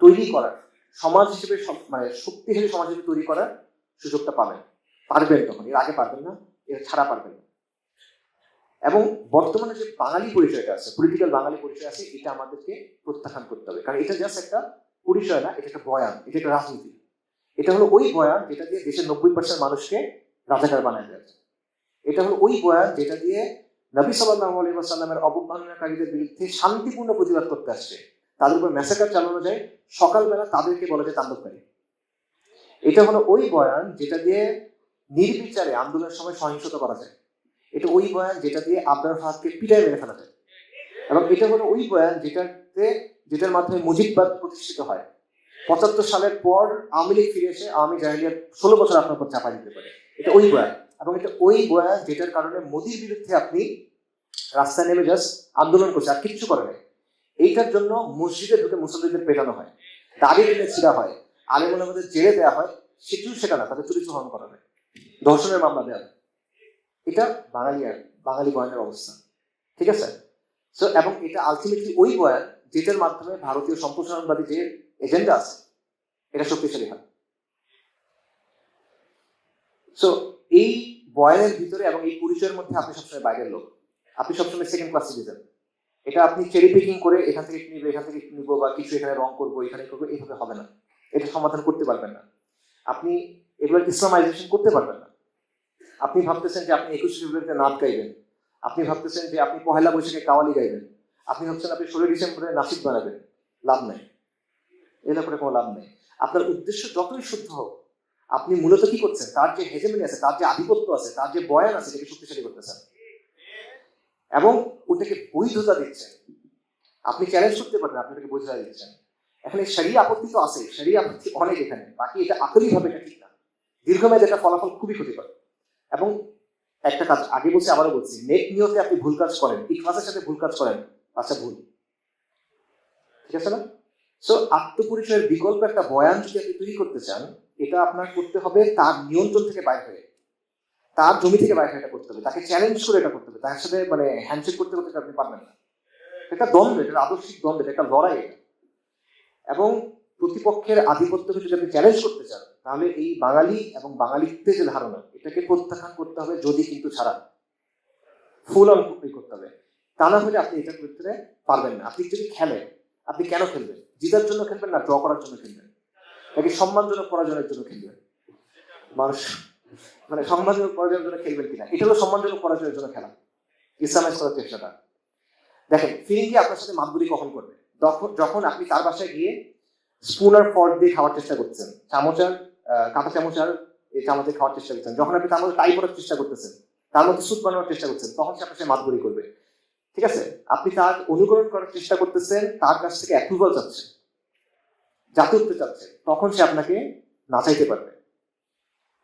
S1: তৈরি করার, সমাজ হিসেবে শক্তিশালী সমাজ হিসেবে তৈরি করার সুযোগটা পাবেন, তখন। এর আগে পারবেন না, এর ছাড়া পারবেন না। এবং বর্তমানে যে বাঙালি পরিচয়টা আছে, পলিটিক্যাল বাঙালি পরিচয় আছে, এটা আমাদেরকে প্রত্যাখ্যান করতে হবে। কারণ এটা জাস্ট একটা পরিচয় না, এটা একটা বয়ান, এটা একটা রাজনীতি। এটা হলো ওই বয়ান যেটা দিয়ে দেশের 90% মানুষকে রাজাকার বানায় দেওয়া যায়। এটা হলো ওই বয়ান যেটা দিয়ে নবী সাল্লাল্লাহু আলাইহি ওয়াসাল্লামের অবমাননাকারীদের বিরুদ্ধে শান্তিপূর্ণ প্রতিবাদ করতে আসছে, তাদের উপর ম্যাসাকার চালানো যায়, সকালবেলা তাদেরকে বলা যায় তাণ্ডবকারী। এটা হলো ওই বয়ান যেটা দিয়ে নির্বিচারে আন্দোলনের সময় সহিংসতা করা যায়। এটা ওই বয়ান যেটা দিয়ে আবরার ফাহাদকে পিটায় মেরে ফেলা যায়। এবং এটা হলো ওই বয়ান যেটার মাধ্যমে মুজিববাদ প্রতিষ্ঠিত হয়। 75 সালের পর আওয়ামী লীগ ফিরে এসে আওয়ামী জাহেলিয়াত 16 বছর আপনার উপর চাপা দিতে পারে, এটা ওই বয়ান। এবং এটা ওই বয়ান যেটার কারণে মোদির বিরুদ্ধে আপনি রাস্তায় নেমে জাস্ট আন্দোলন করছে, আর কিচ্ছু করে নাই। এইটার জন্য মসজিদে ঢুকে মুসল্লিদের পেটানো হয়, দাড়ি টেনে ছিঁড়া হয়, আলেমুল আমাদের জেলে দেওয়া হয়, সেটা না, তাদের চরিত্র হরণ করা হয়, ধর্ষণের মামলা দেওয়া হয়। এটা বাঙালি বয়ানের অবস্থা, ঠিক আছে? সো এবং এটা আলটিমেটলি ওই বয়ান যেটার মাধ্যমে ভারতীয় সম্প্রসারণবাদী যে এজেন্ডা আছে এটা শক্তিশালী হয়। সো এই বয়ানের ভিতরে এবং এই পরিচয়ের মধ্যে আপনি সবসময় বাইরের লোক, আপনি সবসময় সেকেন্ড ক্লাস সিটিজেন। এটা আপনি চেরি পিকিং করে এখান থেকে নিবো, এখান থেকে নিবো, বা কিছু এখানে রং করবো, এখানে করবো, এইভাবে হবে না। এটা সমাধান করতে পারবেন না। আপনি এগুলোর ইসলামাইজেশন করতে পারবেন না। আপনি ভাবতেছেন যে আপনি 21 ফেব্রুয়ারিতে নাচ গাইবেন, আপনি ভাবতেছেন যে আপনি পহেলা বৈশাখে কাওয়ালি গাইবেন, আপনি ভাবছেন আপনি 16 ডিসেম্বরে নাসিক বানাবেন, লাভ নাই, এর করে কোনো লাভ নেই। আপনার উদ্দেশ্য যতই শুদ্ধ হোক, আপনি মূলত কি করছেন, তার যে হেজেমনি আছে, তার যে আধিপত্য আছে, তার যে বয়ান আছে, সেটাকে শক্তিশালী করতেছেন এবং ওটাকে বৈধতা দিচ্ছেন। আপনি চ্যালেঞ্জ করতে পারবেন, আপনি ওটাকে বৈধতা দিচ্ছেন। এখানে শরিয়া আপত্তি তো আছে, শরিয়া আপত্তি অনেক এখানে, বাকি এটা আকলি ভাবে এটা ঠিক না। দীর্ঘমেয়াদে এটা ফলাফল খুবই ক্ষতিকর। এবং একটা কাজ আগে বলছি, আবারও বলছি, নেক নিয়তে আপনি ভুল কাজ করেন, ইখলাসের সাথে ভুল কাজ করেন, আচ্ছা ভুল, ঠিক আছে না? সো আত্মপরিচয়ের বিকল্প একটা বয়ান যদি আপনি তৈরি করতে চান, এটা আপনার করতে হবে তার নিয়ন্ত্রণ থেকে বাইরে হয়ে, তার জমি থেকে বাইরে এটা করতে হবে, তাকে চ্যালেঞ্জ করে এটা করতে হবে, তার সাথে মানে হ্যান্ডশেক করতে করতে আপনি পারবেন না। এটা দ্বন্দ্ব, এটা আদর্শিক দ্বন্দ্ব, এটা একটা লড়াই এটা। এবং প্রতিপক্ষের আধিপত্যকে যদি আপনি চ্যালেঞ্জ করতে চান, তাহলে এই বাঙালি এবং বাঙালিত্বের যে ধারণা, এটাকে প্রত্যাখ্যান করতে হবে, যদি কিন্তু ছাড়া ফুল অন করতে হবে। তা না হলে আপনি এটা করতে পারবেন না। আপনি যদি খেলেন, আপনি কেন খেলবেন? জিতার জন্য খেলবেন না ড্র করার জন্য খেলবেন? নাকি সম্মানজনক পরাজয়ের জন্য খেলবেন? মানুষ মানে সম্মানজনক পরাজয়ের জন্য খেলবেন কিনা, এটা হলো সম্মানজনক পরাজয়ের জন্য খেলা, ইসলামাইজ করার চেষ্টাটা। দেখেন, ফিরিঙ্গি আপনার সাথে মাতবুরি কখন করবে? যখন আপনি তার বাসায় গিয়ে স্পুন আর ফর্ক দিয়ে খাওয়ার চেষ্টা করছেন, কাঁটা চামচ আর এই চামচে খাওয়ার চেষ্টা করছেন, যখন আপনি তার মধ্যে টাই করার চেষ্টা করতেছেন, তার মধ্যে স্যুপ বানানোর চেষ্টা করছেন, তখন সে আপনার সাথে মাতবুরি করবে, ঠিক আছে? আপনি তার অনুকরণ করার চেষ্টা করতেছেন, তার কাছ থেকে অ্যাপ্রুভাল চাচ্ছেন, জাতীয়ত্ব চাচ্ছেন, তখন সে আপনাকে নাচাইতে পারবে।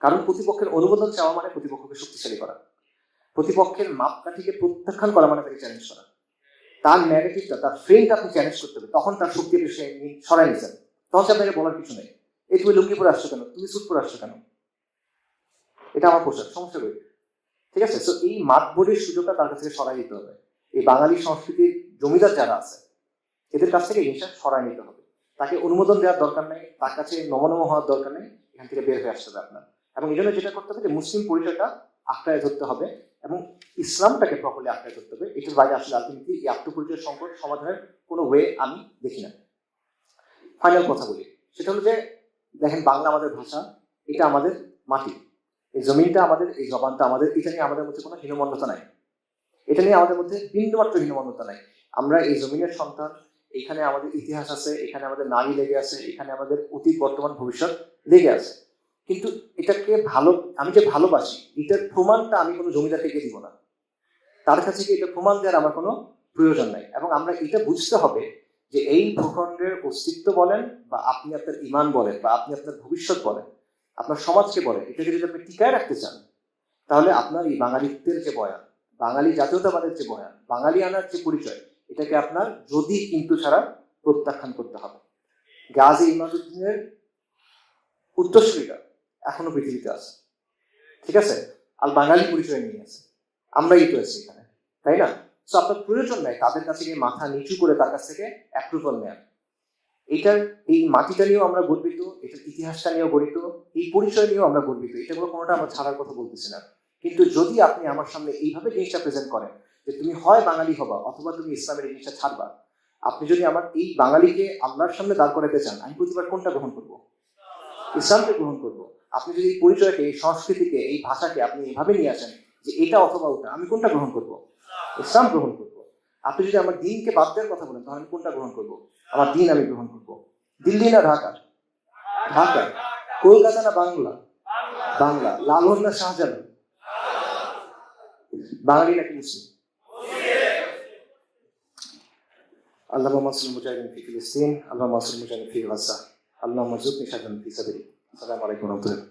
S1: কারণ প্রতিপক্ষের অনুমোদন চাওয়া মানে প্রতিপক্ষকে শক্তিশালী করা, প্রতিপক্ষের মাপকাঠিকে প্রত্যাখ্যান করা মানে তাকে চ্যালেঞ্জ করা, তার ন্যারেটিভটা, তার ফ্রেমটা আপনি চ্যালেঞ্জ করতে হবে, তখন তার শক্তি সে সরাই নিচ্ছেন, তখন সে আপনাকে বলার কিছু নেই। এই তুমি লুঙ্গি পরে আসছো কেন, তুমি স্যুট পরে আসছো কেন, এটা আমার পোশাক, সমস্যা করি, ঠিক আছে? তো এই মাতবরির সুযোগটা তার কাছ থেকে সরাই দিতে হবে। এই বাঙালি সংস্কৃতির জমিদার যারা আছে, এদের কাছ থেকে জিনিসটা সরাই নিতে হবে। তাকে অনুমোদন দেওয়ার দরকার নেই, তার কাছে নমনম হওয়ার দরকার নেই, এখান থেকে বের হয়ে আসতে হবে আপনার। এবং এই জন্য যেটা করতে হবে, যে মুসলিম পরিচয়টা আঁকড়ায় ধরতে হবে এবং ইসলামটাকে প্রপারলি আঁকড়ায় ধরতে হবে। এটার বাইরে আসলে আলটিমেটলি এই আত্মপরিচয় সংকট সমাধানের কোনো ওয়ে আমি দেখি না। ফাইনাল কথা বলি, সেটা হলো যে দেখেন, বাংলা আমাদের ভাষা, এটা আমাদের মাটি, এই জমিনটা আমাদের, এই জবানটা আমাদের, এটা নিয়ে আমাদের মধ্যে কোনো হীনমন্যতা নাই, এটা নিয়ে আমাদের মধ্যে বিন্দুমাত্র হীনমন্যতা নাই। আমরা এই জমিনের সন্তান, এখানে আমাদের ইতিহাস আছে, এখানে আমাদের নারী লেগে আছে, এখানে আমাদের অতীত বর্তমান ভবিষ্যৎ লেগে আছে। কিন্তু এটাকে আমি যে ভালোবাসি, এটার প্রমাণটা আমি কোনো জমিদারকে দিব না, তার কাছে গিয়ে এটা প্রমাণ দেওয়ার আমার কোনো প্রয়োজন নাই। এবং আমরা এটা বুঝতে হবে যে এই ভূখণ্ডের অস্তিত্ব বলেন, বা আপনি আপনার ইমান বলেন, বা আপনি আপনার ভবিষ্যৎ বলেন, আপনার সমাজকে বলেন, এটাকে যদি আপনি টিকায় রাখতে চান, তাহলে আপনার এই বাঙালিত্বের যে বয়ান, বাঙালি জাতীয়তাবাদের যে বয়ান, বাঙালি আনার যে পরিচয়, এটাকে আপনার যদি কিন্তু ছাড়া প্রত্যাখ্যান করতে হবে। গাজী ইমাদুদ্দিনের উত্তরসূরিরা এখনো পৃথিবীতে আছে, ঠিক আছে? আর বাঙালি পরিচয় নিয়ে আছে, আমরাই তো আছি এখানে, তাই না? তো আপনার প্রয়োজন নাই তাদের কাছে গিয়ে মাথা নিচু করে তার কাছ থেকে অ্যাপ্রুভাল নেওয়া। এই মাটিটা নিয়েও আমরা গর্বিত, এটার ইতিহাসটা নিয়েও গর্বিত, এই পরিচয় নিয়েও আমরা গর্বিত, এটাগুলো কোনোটা আমরা ছাড়ার কথা বলতেছি না। কিন্তু যদি আপনি আমার সামনে এইভাবে জিনিসটা প্রেজেন্ট করেন যে তুমি হয় বাঙালি হবা অথবা তুমি ইসলামের এই জিনিসটা ছাড়বা, আপনি যদি আমার এই বাঙালিকে আল্লাহর সামনে দাঁড় করাতে চান, আমি প্রতিবার কোনটা গ্রহণ করব? ইসলামকে গ্রহণ করব। আপনি যদি এই পরিচয়কে, এই সংস্কৃতিকে, এই ভাষাকে আপনি এইভাবে নিয়ে আসেন যে এটা অথবা ওটা, আমি কোনটা গ্রহণ করব? ইসলাম গ্রহণ করব। আপনি যদি আমার দিনকে বাদ দেওয়ার কথা বলেন, তাহলে আমি কোনটা গ্রহণ করব? আমার দিন আমি গ্রহণ করব। দিল্লি না ঢাকা? ঢাকা। কলকাতা না বাংলা? বাংলা। লালন না শাহজালাল? বাঙালি নাকি মুসলিম? আল্লাহ মাসুল মুজাহিদিন ফি ফিলিস্তিন, আল্লাহ মাসুল মুজাহিদিন ফি গাজা, আল্লাহ মারজুকনি শাহাদাতান ফি সাবিলিক। আসসালামু আলাইকুম ওয়া রাহমাতুল্লাহ।